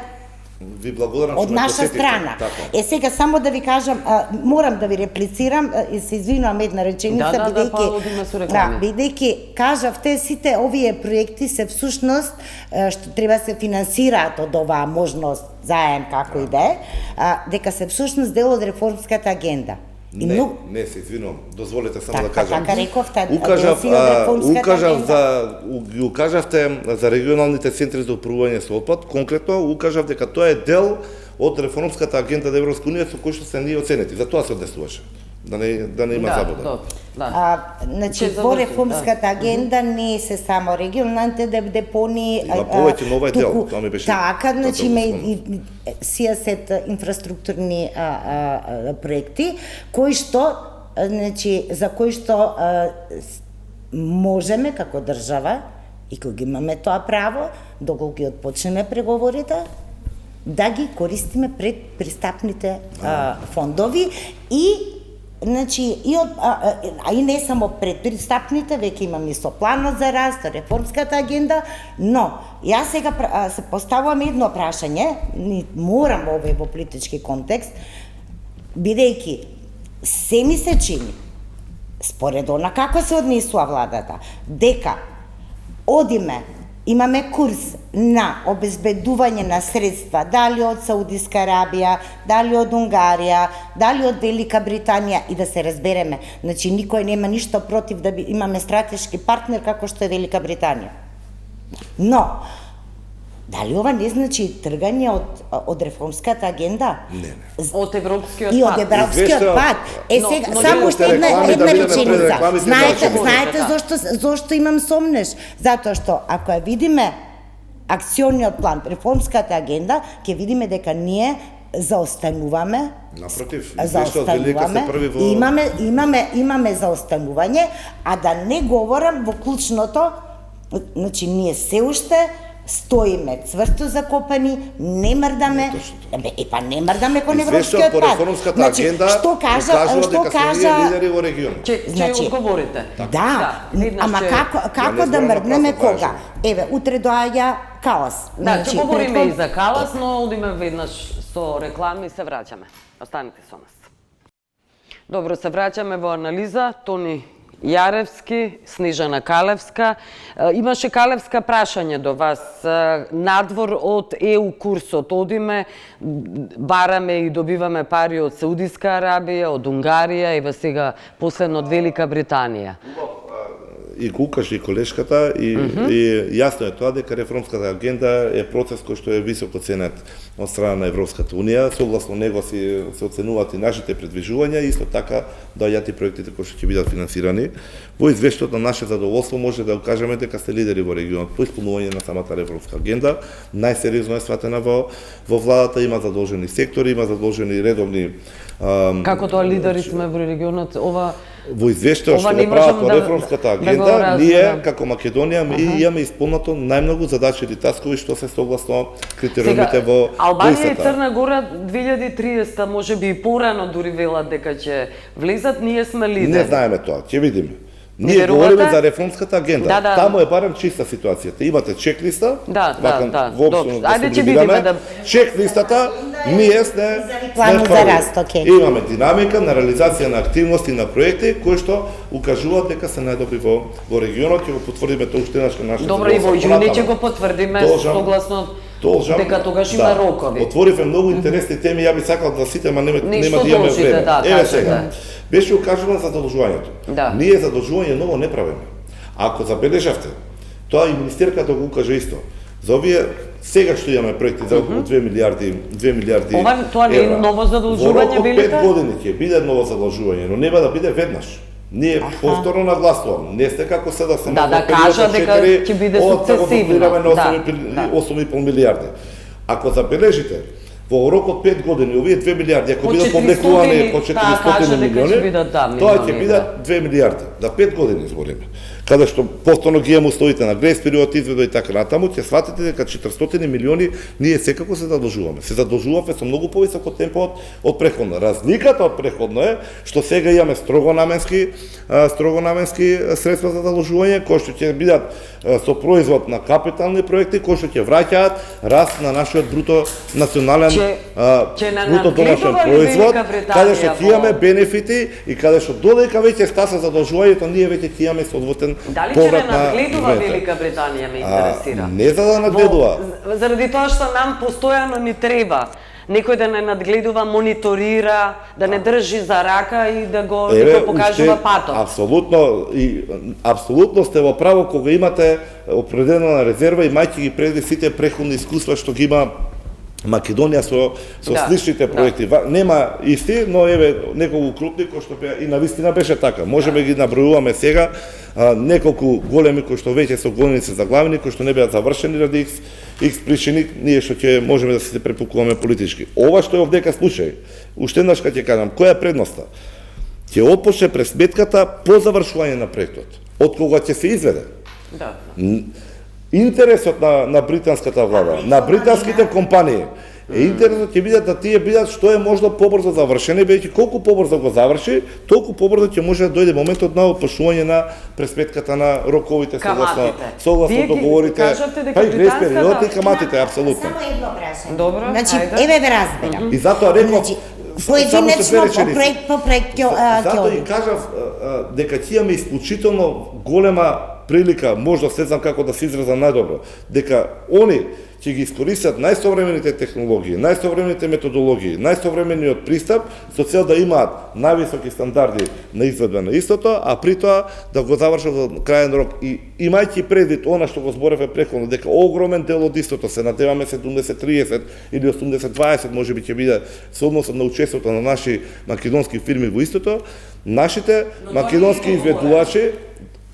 од наша страна. Сега само да ви кажам, морам да ви реплицирам и се извинувам една реченица, бидејќи кажавте сите овие проекти се всушност што треба се финансираат од оваа можност заем како и да е, дека се всушност дел од реформската агенда. Не се извинувам, дозволете само да кажам. Така рековте, укажавте за регионалните центри за управување со отпад, конкретно укажав дека тоа е дел од реформската агенда на Европска унија со кој што се ние оценети. За тоа се однесуваше. Да не има забуда. Значи, во реформската агенда не се само регионалните депони, има повеќе нова дел, тоа ми беше. Така, значи има и сијасет инфраструктурни проекти кои што, значи, за кои што можеме како држава и кога имаме тоа право, доколку ги отпочнеме преговорите, да ги користиме пред пристапните фондови и значи и не само пред пристапните, веќе имаме и со планот за раст, реформската агенда, но јас сега се поставувам едно прашање, морам во политички контекст, бидејќи се ми се чини, според она како се однесува владата, дека одиме, имаме курс на обезбедување на средства, дали од Саудиска Арабија, дали од Унгарија, дали од Велика Британија, и да се разбереме, значи никој нема ништо против да имаме стратешки партнер како што е Велика Британија. Но, дали ова не значи тргање од реформската агенда? Не. Од европскиот пат. И од европскиот пат. Сега, само уште една реченица. Знаете зошто имам сомнеш? Затоа што, ако ја видиме акциониот план, реформската агенда, ќе видиме дека ние заостануваме. Напротив, имаме заостанување, а да не говорам во клучното, значи ние се уште стоиме цврсто закопани, не мрдаме, не мрдаме кон европскиот пат. Значи, што кажа лидери во регионот. Че одговорите. Да, ама како да мрднеме кога? Еве, утре доаѓа каос. Да, ќе говориме и за каос, но одиме веднаш со реклами и се враќаме. Останете со нас. Добро, се враќаме во анализа. Тони Јаревски, Снежана Калевска. Имаше Калевска прашање до вас. Надвор од ЕУ курсот одиме, бараме и добиваме пари од Саудиска Арабија, од Унгарија и сега последно од Велика Британија. И го укажа и колешката и јасно е тоа дека реформската агенда е процес кој што е високо ценет од страна на Европската унија, согласно него се оценуваат и нашите предвижувања и исто така доаѓаат и проектите кои што ќе бидат финансирани. Во извештајот на наше задоволство може да кажеме дека сте лидери во регионот по исполнување на самата реформска агенда. Најсериозно е сватена во владата, има задолжени сектори, има задолжени редовни Како тоа лидери сме во регионот, во извештајот што го прават по реформската агенда, ние како Македонија имаме исполнато најмногу задачи или таскови што се согласно критериумите во Албанија и Црна Гора 2030 можеби и порано дури велат дека ќе влезат, ние сме лидери. Не знаеме тоа, ќе видиме. Ние говориме за реформската агенда. Таму е барем чиста ситуацијата. Имате чек-листа. Да. Воопшто да се видиме. Чек-листата ние сме планот за први. раст, окей. Имаме динамика на реализација на активности на проекти кои што укажуваат дека се најдобри во регионот, ќе го потврдиме тоа уште еднаш на нашите. Добро, и во јуни ќе го потврдиме согласно дека тогаш има рокови. Отворивме многу интересни теми, ја би сакал да сите, ма нема да имаме должите, време. да, Еве кажете. сега. Беше укажано за задолжувањето. Да. Ние задолжување ново не правиме. Ако забележавте, тоа и министерката го укажа исто. За овие сега што имаме проекти за околу 2 милиарди Тоа не е ново задолжување, во велите? 5 години ќе биде ново задолжување, но нема да биде веднаш. Ние повторно нагласувам, не сте како сега се Да кажа дека ќе биде суцесивно. На 8,5 милиарди. Ако забележите, во рок од 5 години, овие 2 милиарди, ако бидат повлекувани по 400 милиони, тоа ќе бидат 2 милиарди. За 5 години збориме. Каде што повторно ги имаме условите на грес период, изведба и така натаму, ќе сватите дека 400 милиони ние секако се задолжуваме. Се задолжуваме со многу повисоко темпо од преходно. Разликата од преходно е што сега имаме строго наменски средства за задолжување, кои што ќе бидат со производ на капитални проекти, кои што ќе враќаат раст на нашиот бруто национален бруто домашен производ, каде што ќе имаме бенефити и каде што додека веќе стаса задолжувањето, ние веќе ќе имаме соодветен Дали ќе не надгледува Велика Британија, ме интересира? Не за да надгледува. Заради тоа што нам постојано ни треба некој да не надгледува, мониторира, да не држи за рака и да го покажува патот. Апсолутно сте во право кога имате определена резерва, имајќи ги преди сите преходни искуства што ги има Македонија со сличните проекти. Нема исти, но еве неколку крупни кои што и навистина беше така. Можеме ги набројуваме сега неколку големи кои што веќе се години се заглавени, кои што не беа завршени ради X причини, ние што ќе можеме да се препукуваме политички. Ова што е овдека случај, уште еднаш ќе кажам, која е предноста? Ќе отпочне пресметката по завршување на проектот, од кога ќе се изведе. Да. Интересот на британската влада, на британските компании, интересот ќе биде да тие бидат што е можно побрзо завршени, бидејќи колку побрзо го заврши, толку побрзо ќе може да дојде моментот на отпушување на пресметката на роковите согласно договорите, па и грес периодот и каматите, апсолутно. Само едно прашање. Добро, значи, ајде. еве ве разберам. И затоа реков, поединечно по проект ќе затоа и кажав дека ќе имаме исклучително голема прилика, можда се знам како да се изразам најдобро, дека они ќе ги искористат најсовремените технологии, најсовремените методологии, најсовремениот пристап со цел да имаат највисоки стандарди на изведба на истото, а при тоа да го завршат во крајен рок. И имајќи предвид она што го збореве претходно, дека огромен дел од истото, се надеваме 70-30 или 80-20, можеби ќе биде со односот на учеството на наши македонски фирми во истото, нашите македонски изведувачи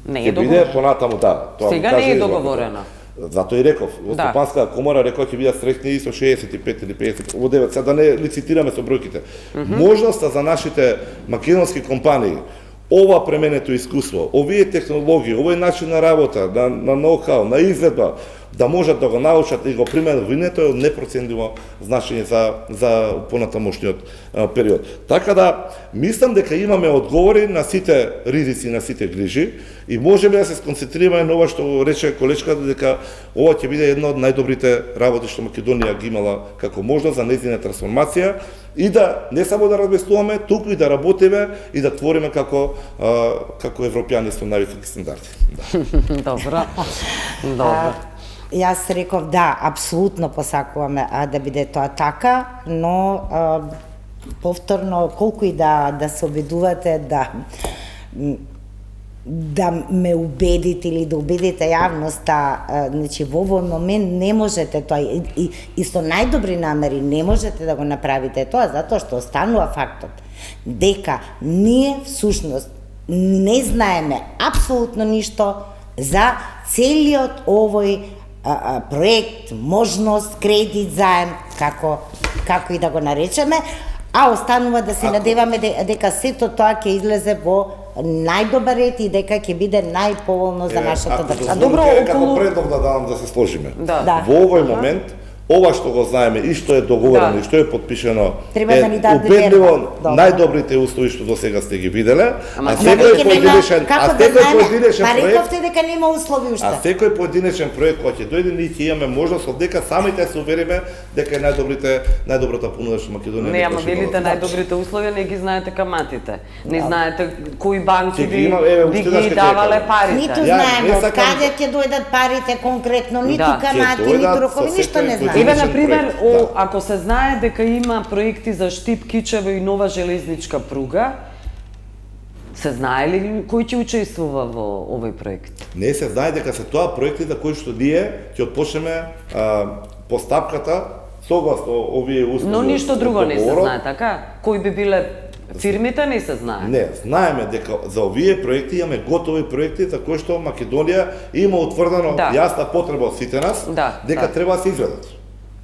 ќе биде понатаму, да. Сега не е договорено. Затоа и реков, во Стопанска комора рекол ќе бидат среќни и со 65 или 50, во 9, сега да не лицитираме со бројките. Можноста за нашите македонски компании, ова пременето искуство, овие технологии, овој начин на работа, на ноу-хау, на изведба, да можат да го научат и го применат во инето е од непроценливо значење за понатамошниот период. Така да, мислам дека имаме одговори на сите ризици, на сите грижи и можеме да се сконцентрираме на ова што рече колечката, дека ова ќе биде една од најдобрите работи што Македонија ги имала како можност за нејзина трансформација и да не само да размислуваме, туку и да работиме и да твориме како европјани со највисоки стандарди. Добро. Добро. Јас реков да, апсолутно посакуваме да биде тоа така, но повторно колку и да се обидувате да ме убедите или да убедите јавноста, значи во овој момент не можете тоа и со најдобри намери не можете да го направите тоа, затоа што останува фактот дека ние всушност не знаеме апсолутно ништо за целиот овој проект, можност, кредит, заем, како и да го наречеме, а останува да се надеваме дека сето тоа ќе излезе во најдобар ред и дека ќе биде најповолно за нашата држава. Добро, како предлог да дадам да се сложиме. Да. Во овој момент ова што го знаеме и што е договорено и што е подпишано Треба да ни даде убедливо верба. Добро. најдобрите услови што досега сте ги виделе, Ама секој поединечен, како да знаеме, рековте дека нема услови уште. секој поединечен проект кој ќе дојде, ние ќе имаме можност од дека самите се увериме дека е најдобрата понуда што Македонија Не, ама велите најдобрите услови, не ги знаете каматите. Не знаете кои банки би ги давале парите. Ниту знаеме од каде ќе дојдат парите конкретно, ниту камати, ниту рокови, ништо не знаеме. Еве, например, ако се знае дека има проекти за Штип, Кичево и нова железничка пруга, се знае ли кој ќе учествува во овој проект? Не се знае дека се тоа проекти за кои што ние ќе отпочнеме постапката согласно овие услови. Но ништо друго не се знае, така? Кои би биле фирмите, не се знае. Не, знаеме дека за овие проекти имаме готови проекти за кои што Македонија има утврдено јасна потреба од сите нас, дека треба да се изведат.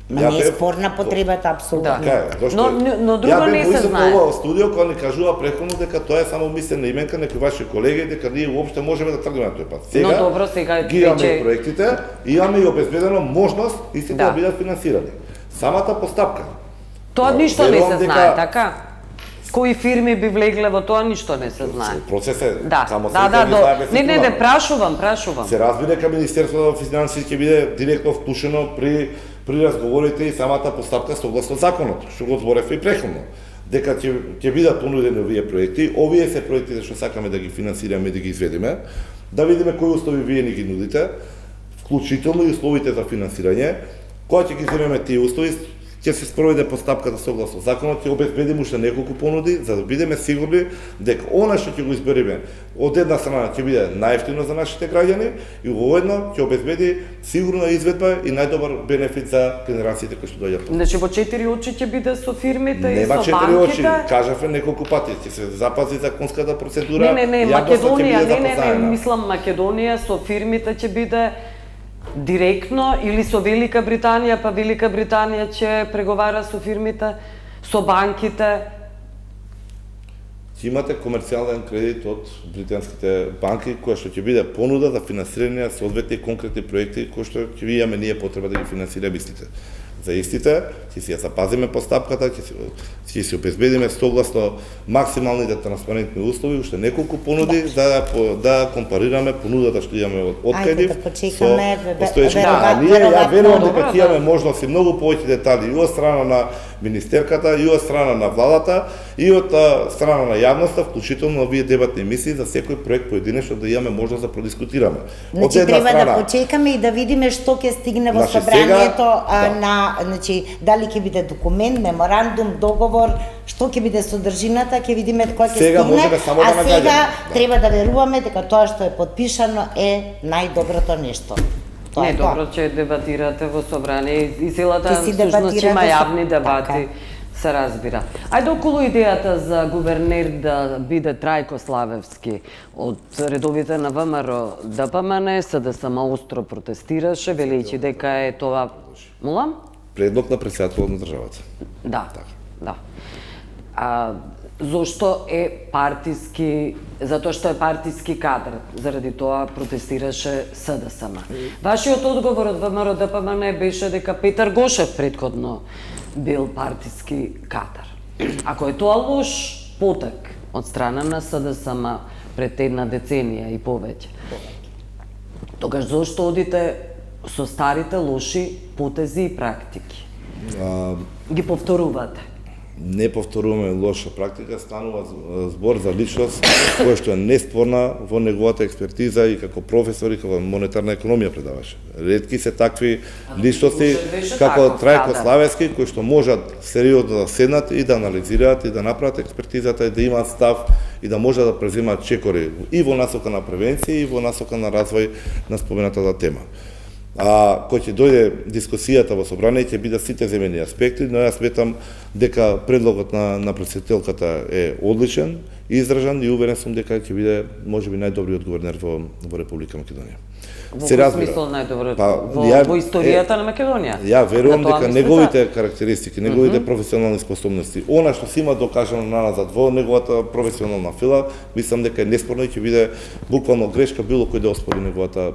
Ма не е спорна потребата, апсолутно. Така е, зашто но друго не се знае. Ја бев во студио кога ни кажува претходно дека тоа е само мислена именка некои ваши колеги, дека ние уопште можеме да тргнеме на тој пат. Сега, но добро, сега ги имаме проектите и имаме и обезбедено можност истите да бидат финансирани. Самата постапка. Тоа ништо не се знае, така? Кои фирми би влегле во тоа, ништо не се знае. Процес е, само се знаеме. Не, прашувам. Се разбира дека Министерството на финансии ќе биде директно вклучено при разговорите и самата постапка согласно законот, што го зборевме и претходно. Дека ќе бидат понудени овие проекти, овие се проекти што сакаме да ги финансираме и да ги изведеме, да видиме кои услови вие ни ги нудите, вклучително и условите за финансирање. Кога ќе ги земеме тие услови, ќе се спроведе постапката согласно законот, ќе обезбедиме уште неколку понуди за да бидеме сигурни дека она што ќе го избериме од една страна ќе биде најевтино за нашите граѓани и воедно ќе обезбеди сигурна изведба и најдобар бенефит за генерациите кои што доаѓаат. Значи во 4 очи ќе биде со фирмите и со банките. Нема 4 очи, кажавме неколку пати, ќе се запази законската процедура. Не, Македонија, мислам Македонија со фирмите ќе биде директно или со Велика Британија, па Велика Британија ќе преговара со фирмите, со банките? Ќе имате комерцијален кредит од британските банки, која што ќе биде понуда за финансирање на соодветни конкретни проекти кои што ќе имаме ние потреба да ги финансираме истите. За истите, ќе си ја запазиме постапката, ќе си обезбедиме согласно максималните транспарентни услови, уште неколку понуди за да компарираме понудата што имаме од Кредит со постоечните. Ја верувам дека ќе имаме можност и многу повеќе детали и од страна на министерката, и од страна на владата, и од страна на јавноста, вклучително на овие дебатни емисии за секој проект поединечно да имаме можност да продискутираме. Значи треба да почекаме и да видиме што ќе стигне во собранието значи дали ќе биде документ, меморандум, договор, што ќе биде содржината, ќе видиме кога ќе стигне, а сега треба да веруваме дека тоа што е подпишано е најдоброто нешто. Не, добро че дебатирате во собрание и целата всушност има јавни дебати, се разбира. Ајде околу идејата за гувернер да биде Трајко Славевски од редовите на ВМРО ДПМН, СДСМ остро протестираше, велејќи дека е тоа... Молам? Предлог на претседателот на државата. Да. Зошто е партиски, затоа што е партиски кадар, заради тоа протестираше СДСМ. Вашиот одговор од ВМРО ДПМН беше дека Петар Гошев претходно бил партиски кадар. Ако е тоа лош потек од страна на СДСМ пред една деценија и повеќе, тогаш зошто одите со старите лоши потези и практики? Ги повторувате? Не повторуваме лоша практика, станува збор за личност која што е неспорна во неговата експертиза и како професор и како монетарна економија предаваше. Ретки се такви личности како Трајко Славевски кои што можат сериозно да седнат и да анализираат и да направат експертизата и да имаат став и да можат да преземаат чекори и во насока на превенција и во насока на развој на споменатата тема. Кој ќе дојде дискусијата во собрание ќе бидат сите земени аспекти, но јас сметам дека предлогот на претседателката е одличен, издржан и уверен сум дека ќе биде можеби најдобриот гувернер во Република Македонија. се разбира. Во смисол најдобро во ја- историјата на Македонија. Ја верувам На тоа дека мислите? неговите карактеристики, неговите професионални способности, она што си има докажано наназад во неговата професионална фила, мислам дека е неспорно и ќе биде буквално грешка било кој да оспори неговата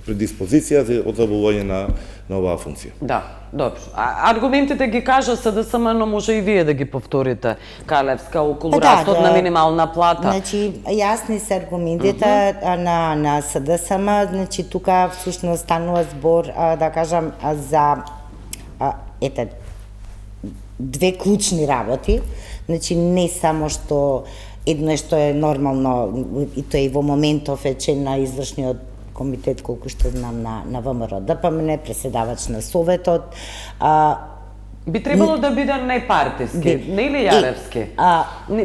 предиспозиција за одзабување на оваа функција. Да, добро. Аргументите ги кажа СДСМ, но може и вие да ги повторите, Калевска, околу растот на минимална плата. Значи, јасни се аргументите на СДСМ, значи тука всушност станува збор, да кажам, за две клучни работи. Значи, не само што едно што е нормално, и тоа и во моментов е член на извршниот комитет, колку што знам, на ВМРО ДПМН, преседавач на Советот. Би требало да биде непартиски, не или Јаревски?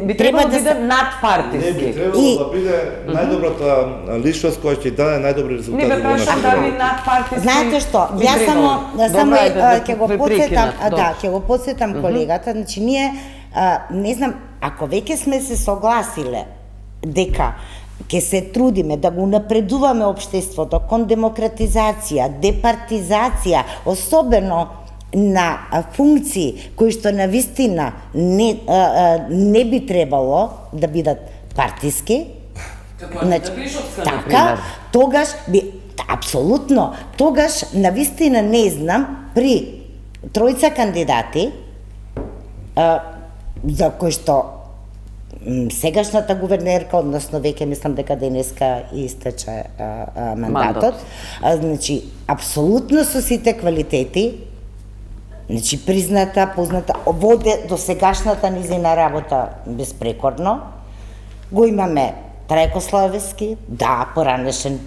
Би треба требало да да биде се- надпартиски. Не би требало да биде најдобрата личност која ќе даде најдобри резултати Не бе во нашата прашам дали работа. надпартиски. Знаете што, би јас требало. само Добро, ајде, ќе го ве потсетам, прекинав, добро. ќе го потсетам колегата, значи ние не знам, ако веќе сме се согласиле дека ќе се трудиме да го напредуваме општеството кон демократизација, департизација, особено на функции кои што навистина не би требало да бидат партиски, Значи, така, например. тогаш би апсолутно, тогаш навистина не знам при тројца кандидати за кои што сегашната гувернерка, односно веќе мислам дека денеска истече мандатот, значи апсолутно со сите квалитети, значи призната, позната, воде до сегашната низина работа безпрекорно. Го имаме Трајко Славевски, да, поранешен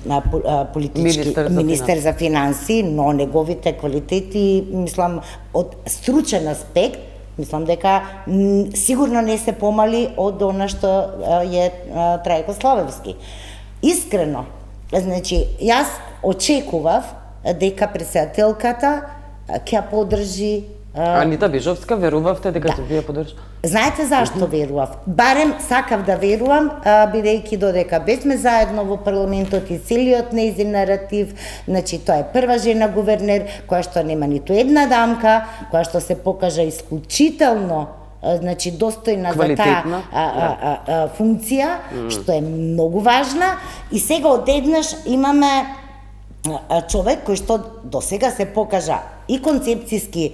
политички министер за финанси, но неговите квалитети, мислам, од стручен аспект, мислам дека сигурно не се помали од она што е Трајко Славевски. Искрено, значи, јас очекував дека председателката ќе подржи Анита Бежовска, верувавте дека ќе вие подржи? Знаете зашто верував? Барем сакав да верувам, бидејќи додека бевме заедно во парламентот и целиот нејзин наратив, значи тоа е прва жена гувернер, која што нема ниту една дамка, која што се покажа исклучително значи достојна за таа функција, што е многу важна, и сега одеднаш имаме човек кој што досега се покажа и концепцијски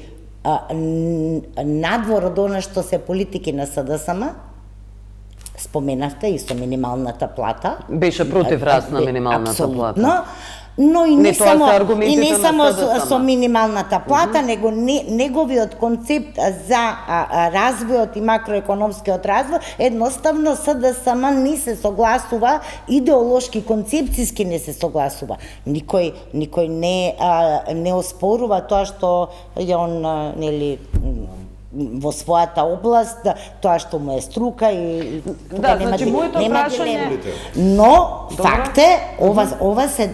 надвор од она што се политики на СДСМ, споменавте и со минималната плата. Беше против раст на минималната плата. Но и не само СДСМ. со минималната плата, него неговиот концепт за развојот и макроекономскиот развој, едноставно СДСМ не се согласува, идеолошки, концепцијски не се согласува. Никој не оспорува тоа што е он, нели, во својата област, тоа што му е струка и да, значи моето прашање, но факт е ова се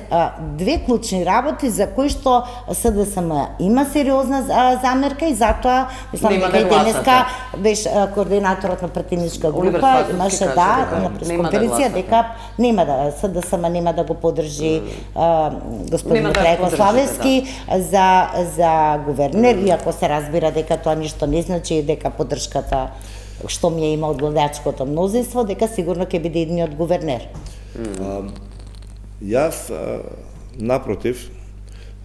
две клучни работи за кои што СДСМ има сериозна замерка и затоа мислам дека денеска беше координаторот на пратеничка група имаше на пресконференција дека нема да СДСМ нема да го поддржи господин Трајко Славевски за гувернер, иако се разбира дека тоа ништо не значи, дека поддршката што ми ја има од гледачкото мнозинство, дека сигурно ќе биде едниот гувернер. Јас, напротив,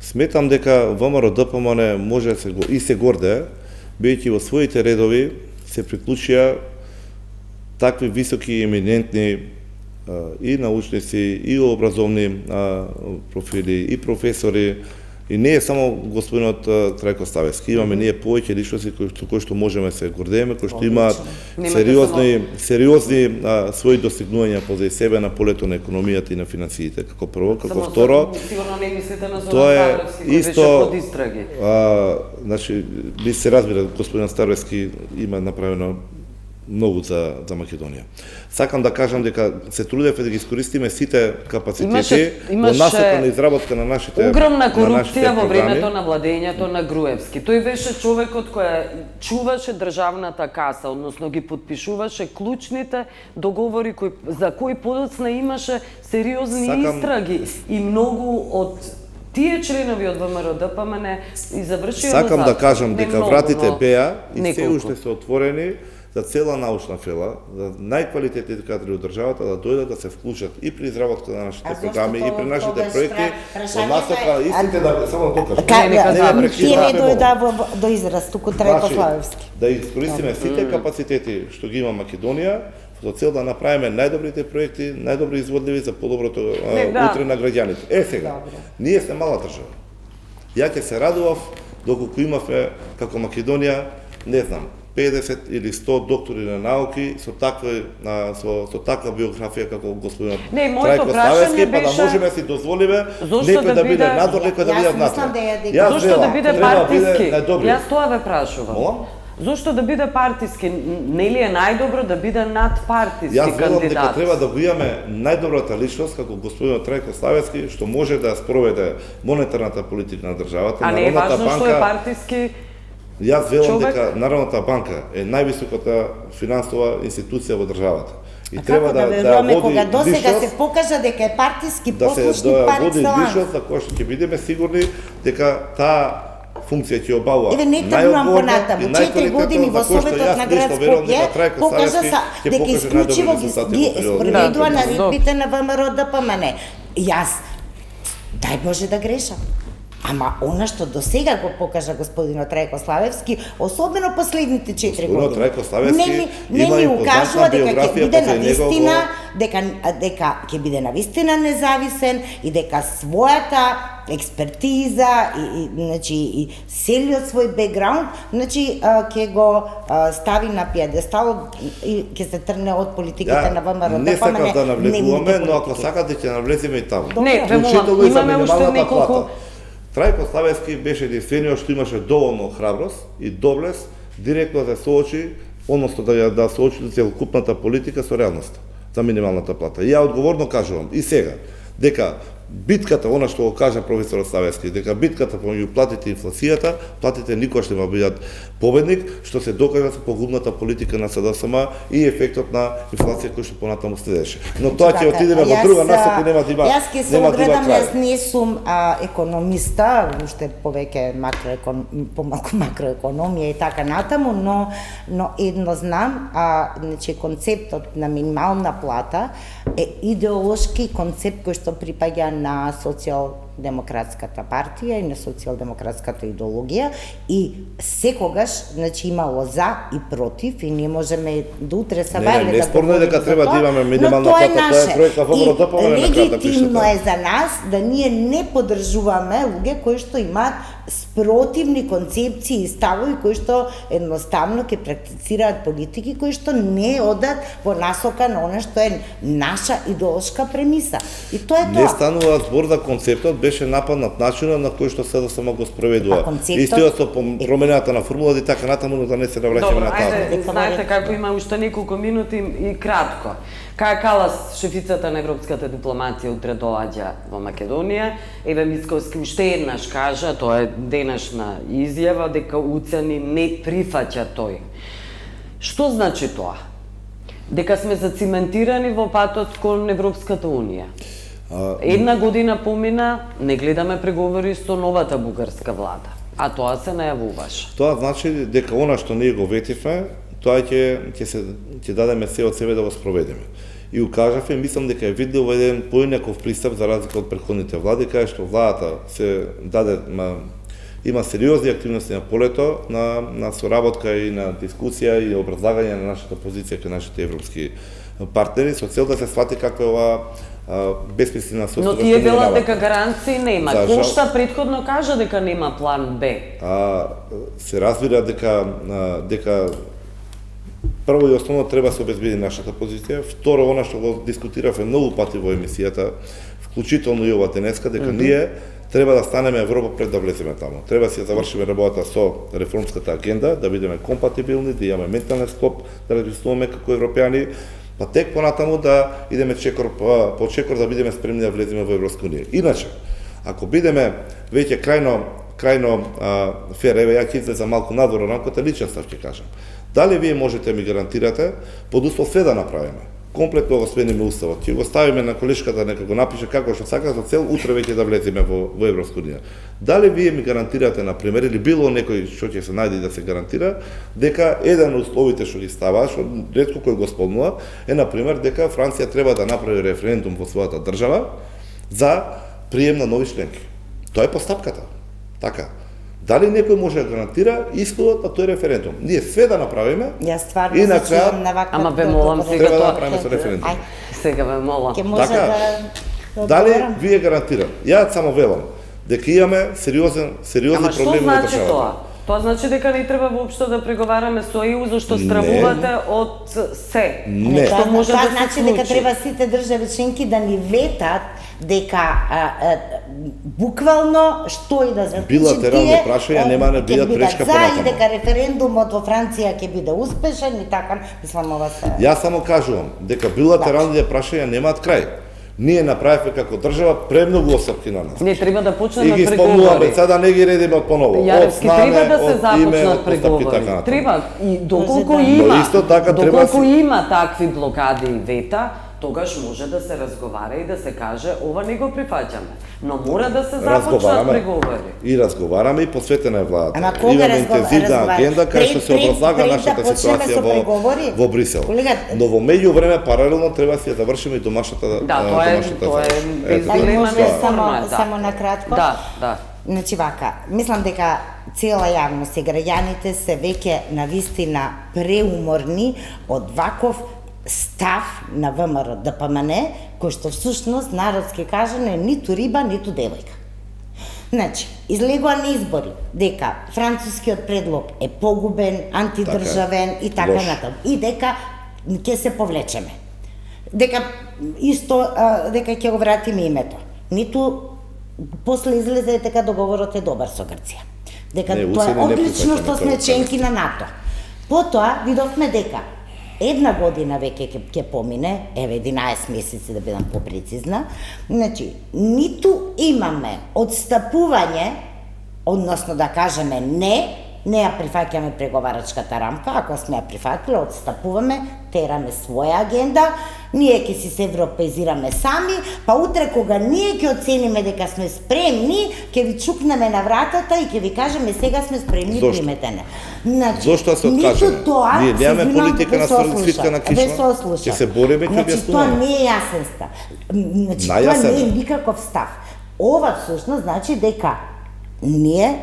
сметам дека ВМРО ДПМН може и се горде, бидејќи во своите редови се приклучија такви високи и еминентни и научници, и образовни профили, и професори. И не е само господинот Трајко Славевски, имаме ние повеќе личности кои што можеме се гордееме, кои што имаат сериозни своји достигнувања позади себе на полето на економијата и на финансиите, како прво, како второ. Сигурно не мислите на Тоа е исто, истраги. значи, би се разбира, господин Старовски има направено многу за Македонија. Сакам да кажам дека се трудевме да ги искористиме сите капацитети во насока на изработка на нашите огромна корупција во времето на владењето на Груевски. Тој беше човекот кој чуваше државната каса, односно ги подпишуваше клучните договори за кои подоцна имаше сериозни истраги и многу од тие членови од ВМРО-ДПМН и завршија. Сакам да кажам дека вратите беа и се уште се отворени за цела научна фела, за најквалитетните кадри од државата да дојдат да се вклучат и при изработка на нашите програми и при нашите проекти, во насока истите да само докажам. Тие не дојда до израз туку Трајко Славевски. Да искористиме сите капацитети што ги има Македонија со цел да направиме најдобрите проекти, најдобри изводливи за подоброто утре на граѓаните. Сега, ние сме мала држава. Ја ќе се радував доколку имавме како Македонија, не знам, 50 или 100 доктори на науки со таква биографија како господинот Трајко Славевски, па да можеме си дозволиме некој да биде надвор, некој да биде внатре. Зошто да биде партиски? Јас тоа ве прашувам. Зошто да биде партиски? Нели е најдобро да биде надпартиски кандидат? Јас велам дека треба да го имаме најдобрата личност како господинот Трајко Славевски, што може да спроведе монетарната политика на државата. А не е важно што е партиски. Јас велам дека Народната банка е највисоката финансова институција во државата. И треба да води кога досега се покажа дека е партиски послушник пар екселанс. Да се води личност за која што ќе бидеме сигурни дека таа функција ќе обавува. Еве не тргнувам понатаму. 4 години во Советот на град Скопје покажа дека исклучиво ги спроведува наредбите на ВМРО-ДПМН. Јас дај Боже да грешам. Ама она што до сега го покажа господинот Трајко Славевски, особено последните 4 години. Трајко Славевски не ни укажува дека ќе биде на вистина, дека ќе биде на вистина независен и дека својата експертиза и значи и целиот свој бекграунд, значи ќе го стави на пиедестал и ќе се тргне од политиката на ВМРО-ДПМН. Не сакам да навлегуваме, но ако сакате ќе навлеземе и таму. Не, имаме уште неколку. Трајко Славевски беше единствениот што имаше доволно храброст и доблест директно да се соочи, односно да соочи целокупната политика со реалноста за минималната плата. И ја одговорно кажувам и сега дека битката, она што го кажа професорот Славевски, дека битката помеѓу платите и инфлацијата, платите никогаш нема бидат победник, што се докажа со погубната политика на СДСМ и ефектот на инфлација кој што понатаму следеше. Но тоа ќе отидеме во друга насока и нема да има. Јас ќе се оградам, јас не сум економиста, уште повеќе помалку макроекономија и така натаму, но едно знам, значи концептот на минимална плата е идеолошки концепт кој што припаѓа на социјалдемократската партија и на социјалдемократската идеологија и секогаш значи имало за и против и не можеме до утре са вајле да спорно е дека треба да имаме минимална плата, тоа е проект на ВМРО-ДПМН на кратко. Легитимно е за нас да ние не поддржуваме луѓе кои што имаат спротивни концепции и ставови кои што едноставно ќе практицираат политики кои што не одат во насока на она што е наша идеолошка премиса. И тоа е тоа. Не станува збор за концептот, беше нападнат начинот на кој што се само го спроведува. Истиот со промената на формулата и така натаму, но да не се навраќаме на тоа. Добро, ајде, знаете како има уште неколку минути и кратко. Кај Калас, шефицата на европската дипломација утре доаѓа во Македонија. Еве Мицковски уште еднаш кажа, тоа е денешна изјава, дека уцени не прифаќа тој. Што значи тоа? Дека сме зациментирани во патот кон Европската Унија. Една година помина, не гледаме преговори со новата бугарска влада, а тоа се најавуваше. Тоа значи дека она што ние го ветивме, тоа ќе дадеме се од себе да го спроведеме. И укажавме, мислам дека е видливо еден поинаков пристап за разлика од претходните влади, кај што владата се даде има сериозни активности на полето на соработка и на дискусија и образлагање на нашата позиција кај нашите европски партнери со цел да се свати каква е ова бесмислена состојба. Но тие велат дека гаранции нема. Кошта претходно кажа дека нема план Б. Се разбира дека прво и основно треба се обезбеди нашата позиција, второ она што го дискутиравме многу пати во емисијата, вклучително и ова денеска, дека ние треба да станеме Европа пред да влеземе таму. Треба да си завршиме работата со реформската агенда, да бидеме компатибилни, да имаме ментален склоп, да размислуваме како европјани, па тек понатаму да идеме чекор по чекор да бидеме спремни да влеземе во Европска унија. Иначе, ако бидеме веќе крајно фер, еве ја ќе излезам малку надвор од рамката, личен став ќе кажам. Дали вие можете ми гарантирате под услов све да направиме? Комплетно го смениме уставот, ќе го ставиме на колешката нека го напише како што сака за цел утре веќе да влеземе во Европска унија. Дали вие ми гарантирате на пример или било некој што ќе се најде да се гарантира дека еден од условите што ги става, што ретко кој го спомнува, е на пример дека Франција треба да направи референдум во својата држава за прием на нови членки. Тоа е постапката. Така. Дали некој може да гарантира исходот на тој референдум? Ние све да направиме. Ја стварно и на зачувам на ваква. Ама ве молам сега треба да тоа. направиме со референдум. Сега ве молам. Ќе може Така. да Дали одговорам? вие гарантирам? Ја само велам дека имаме сериозни Ама што проблеми во значи државата. тоа? Тоа значи дека не треба воопшто да преговараме со ЕУ зашто стравувате од се. Не. Што може да се значи дека случи? треба сите држави членки да ни ветат дека буквално што и да се случи, Билатерални тие, прашања нема да ќе бидат пречка за и понатаму. дека референдумот во Франција ќе биде успешен и така, мислам ова се. Јас само кажувам дека билатералните прашања немаат крај. Ние направивме како држава премногу осрпки на нас. Не треба да И почнеме ги спомнуваме, преговори. сега да не ги редиме од поново. Јаревски, треба да се започнат постапки, преговори. така натаму. Треба и доколку Може да. има, Но исто така треба доколку си- има такви блокади и вета, тогаш може да се разговара и да се каже ова не го прифаќаме. Но мора да се започнат преговори. И разговараме и посветена е владата. Ама кога Имаме интензивна агенда кај што се образлага пред нашата да почнеме ситуација со преговори? во Брисел. Колега, Но во меѓувреме паралелно треба да си ја завршиме и домашната Да, тоа е задача. без Ето, дилема, може не само- спорно е, да. само на кратко? Да. Значи вака, мислам дека цела јавност и граѓаните се веќе навистина преуморни од ваков став на ВМРО ДПМН, кој што всушност народски кажано е ниту риба, ниту девојка. Значи, излегува на избори дека францускиот предлог е погубен, антидржавен и така Лош. натаму. И дека ќе се повлечеме. Дека исто дека ќе го вратиме името. Ниту после излезе дека договорот е добар со Грција. Дека Не, тоа е усени не одлично прифаќаме што сме тоа, членки на НАТО. Потоа видовме дека една година веќе ќе помине, еве 11 месеци да бидам попрецизна, значи ниту имаме одстапување, односно да кажеме не ја прифаќаме преговарачката рамка, ако сме ја прифатиле, одстапуваме, тераме своја агенда, ние ќе си се европеизираме сами, па утре кога ние ќе оцениме дека сме спремни, ќе ви чукнеме на вратата и ќе ви кажеме сега сме спремни, Зошто? примете не. Значи, Зошто се откажеме? ниту тоа, Ние немаме се извинувам, политика на ве се сврли ослушав, свитка на кичма. ве се ослушав. Ќе се бориме, ќе Значи, тоа објаснуваме. не е јасен став. Значи, тоа Најасен не е е. никаков став. Ова всушност значи дека ние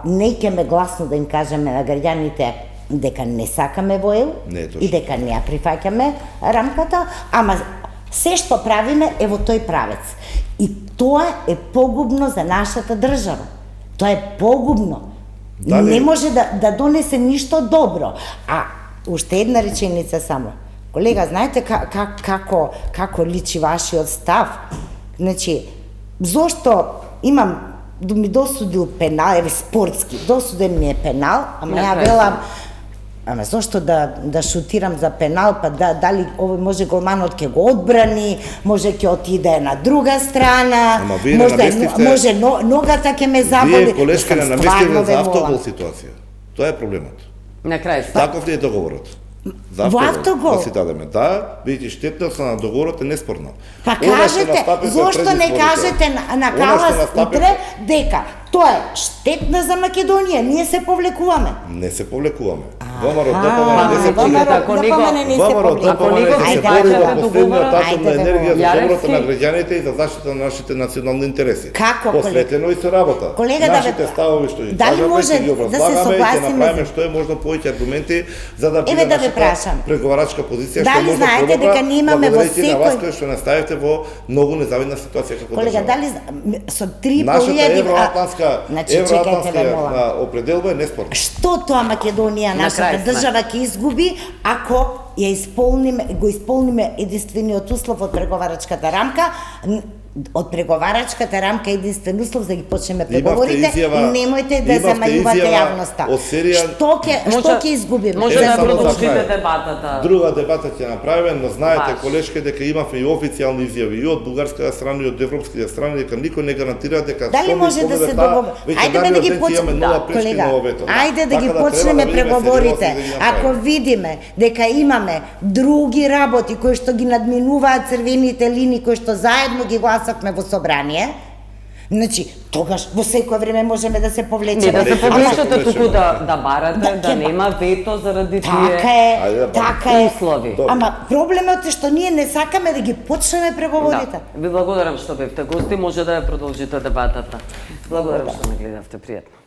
не ќеме гласно да им кажеме на граѓаните дека не сакаме во ЕУ Не е точно. и дека не ја прифаќаме рамката, ама се што правиме е во тој правец. И тоа е погубно за нашата држава. Тоа е погубно. Дали- Не може да донесе ништо добро. А уште една реченица само. Колега, знаете како личи вашиот став? Значи, зошто имам ми досудил пенал, еве спортски, досуден ми е пенал, ама ја Накрај. велам, ама зошто да шутирам за пенал, па дали овој може голманот ќе го одбрани, може ќе отиде на друга страна, Ама вие не наместивте- може ногата ќе ме заболи. Вие колешка не Мислам, наместиле стварно за ве автогол молам. ситуација. Тоа е проблемот. На крај Таков ли е договорот? За Во автогол? Да си дадеме. Да, видите, штетност на договорот е неспорна. Па Она што кажете, настапи за зошто не предизборите, кажете на она што Калас настапи- утре дека тоа е штетна за Македонија, ние се повлекуваме. Не се повлекуваме. ВМРО Аха, ДПМН не се ВМРО повлекува. Ако него- ДПМН не се ВМРО повлекува. Ако ДПМН него се ви бори кажете во последниот договорот, атом на ајде, енергија за Јаревски. доброто на граѓаните и за заштита на нашите национални интереси. Како, Посветено и со работа. Колега, да Нашите ве- ставови што ги дали кажаме, може ќе ги да се образлагаме и ќе согласиме направиме за- што е можно повеќе аргументи за да биде Еве да ве нашата прашам. преговарачка позиција што Дали е можно знаете подобра, дека ние имаме во благодарејќи на вас секој- кој што не ставите во многу незавидна ситуација како Колега, држава. дали со 3.500 Нашата евроатлантска значи чекајте ве молам. определба е неспорна. Што тоа Македонија, нашата крај сме. држава ќе изгуби ако го исполниме единствениот услов од преговарачката рамка, од преговарачката рамка единствен услов за да ги почнеме Имавте преговорите, изјава- немојте да имавте замајувате изјава јавноста. од серија- Што ќе изгубиме? Може Е, да само за продолжите крај. дебатата. Друга дебата ќе направиме, но знаете, Баш. колешке, дека имавме и официјални изјави и од бугарската страна и од европските страни, дека никој не гарантира дека Дали што може да се договор? Ајде да ги почнеме, колега, ајде да ги почнеме преговорите. Ако видиме дека имаме други работи кои што ги надминуваат црвените линии кои што заедно ги гласавме во собрание, значи тогаш во секое време можеме да се повлечеме. Не да се Ама- повлечете, туку да барате, Да, да ќе нема вето заради Така тие е, така е. услови. Ама проблемот е што ние не сакаме да ги почнеме преговорите. Да. Ви благодарам што бевте гости, може да ја продолжите дебатата. Благодарам што ме гледавте, пријатно.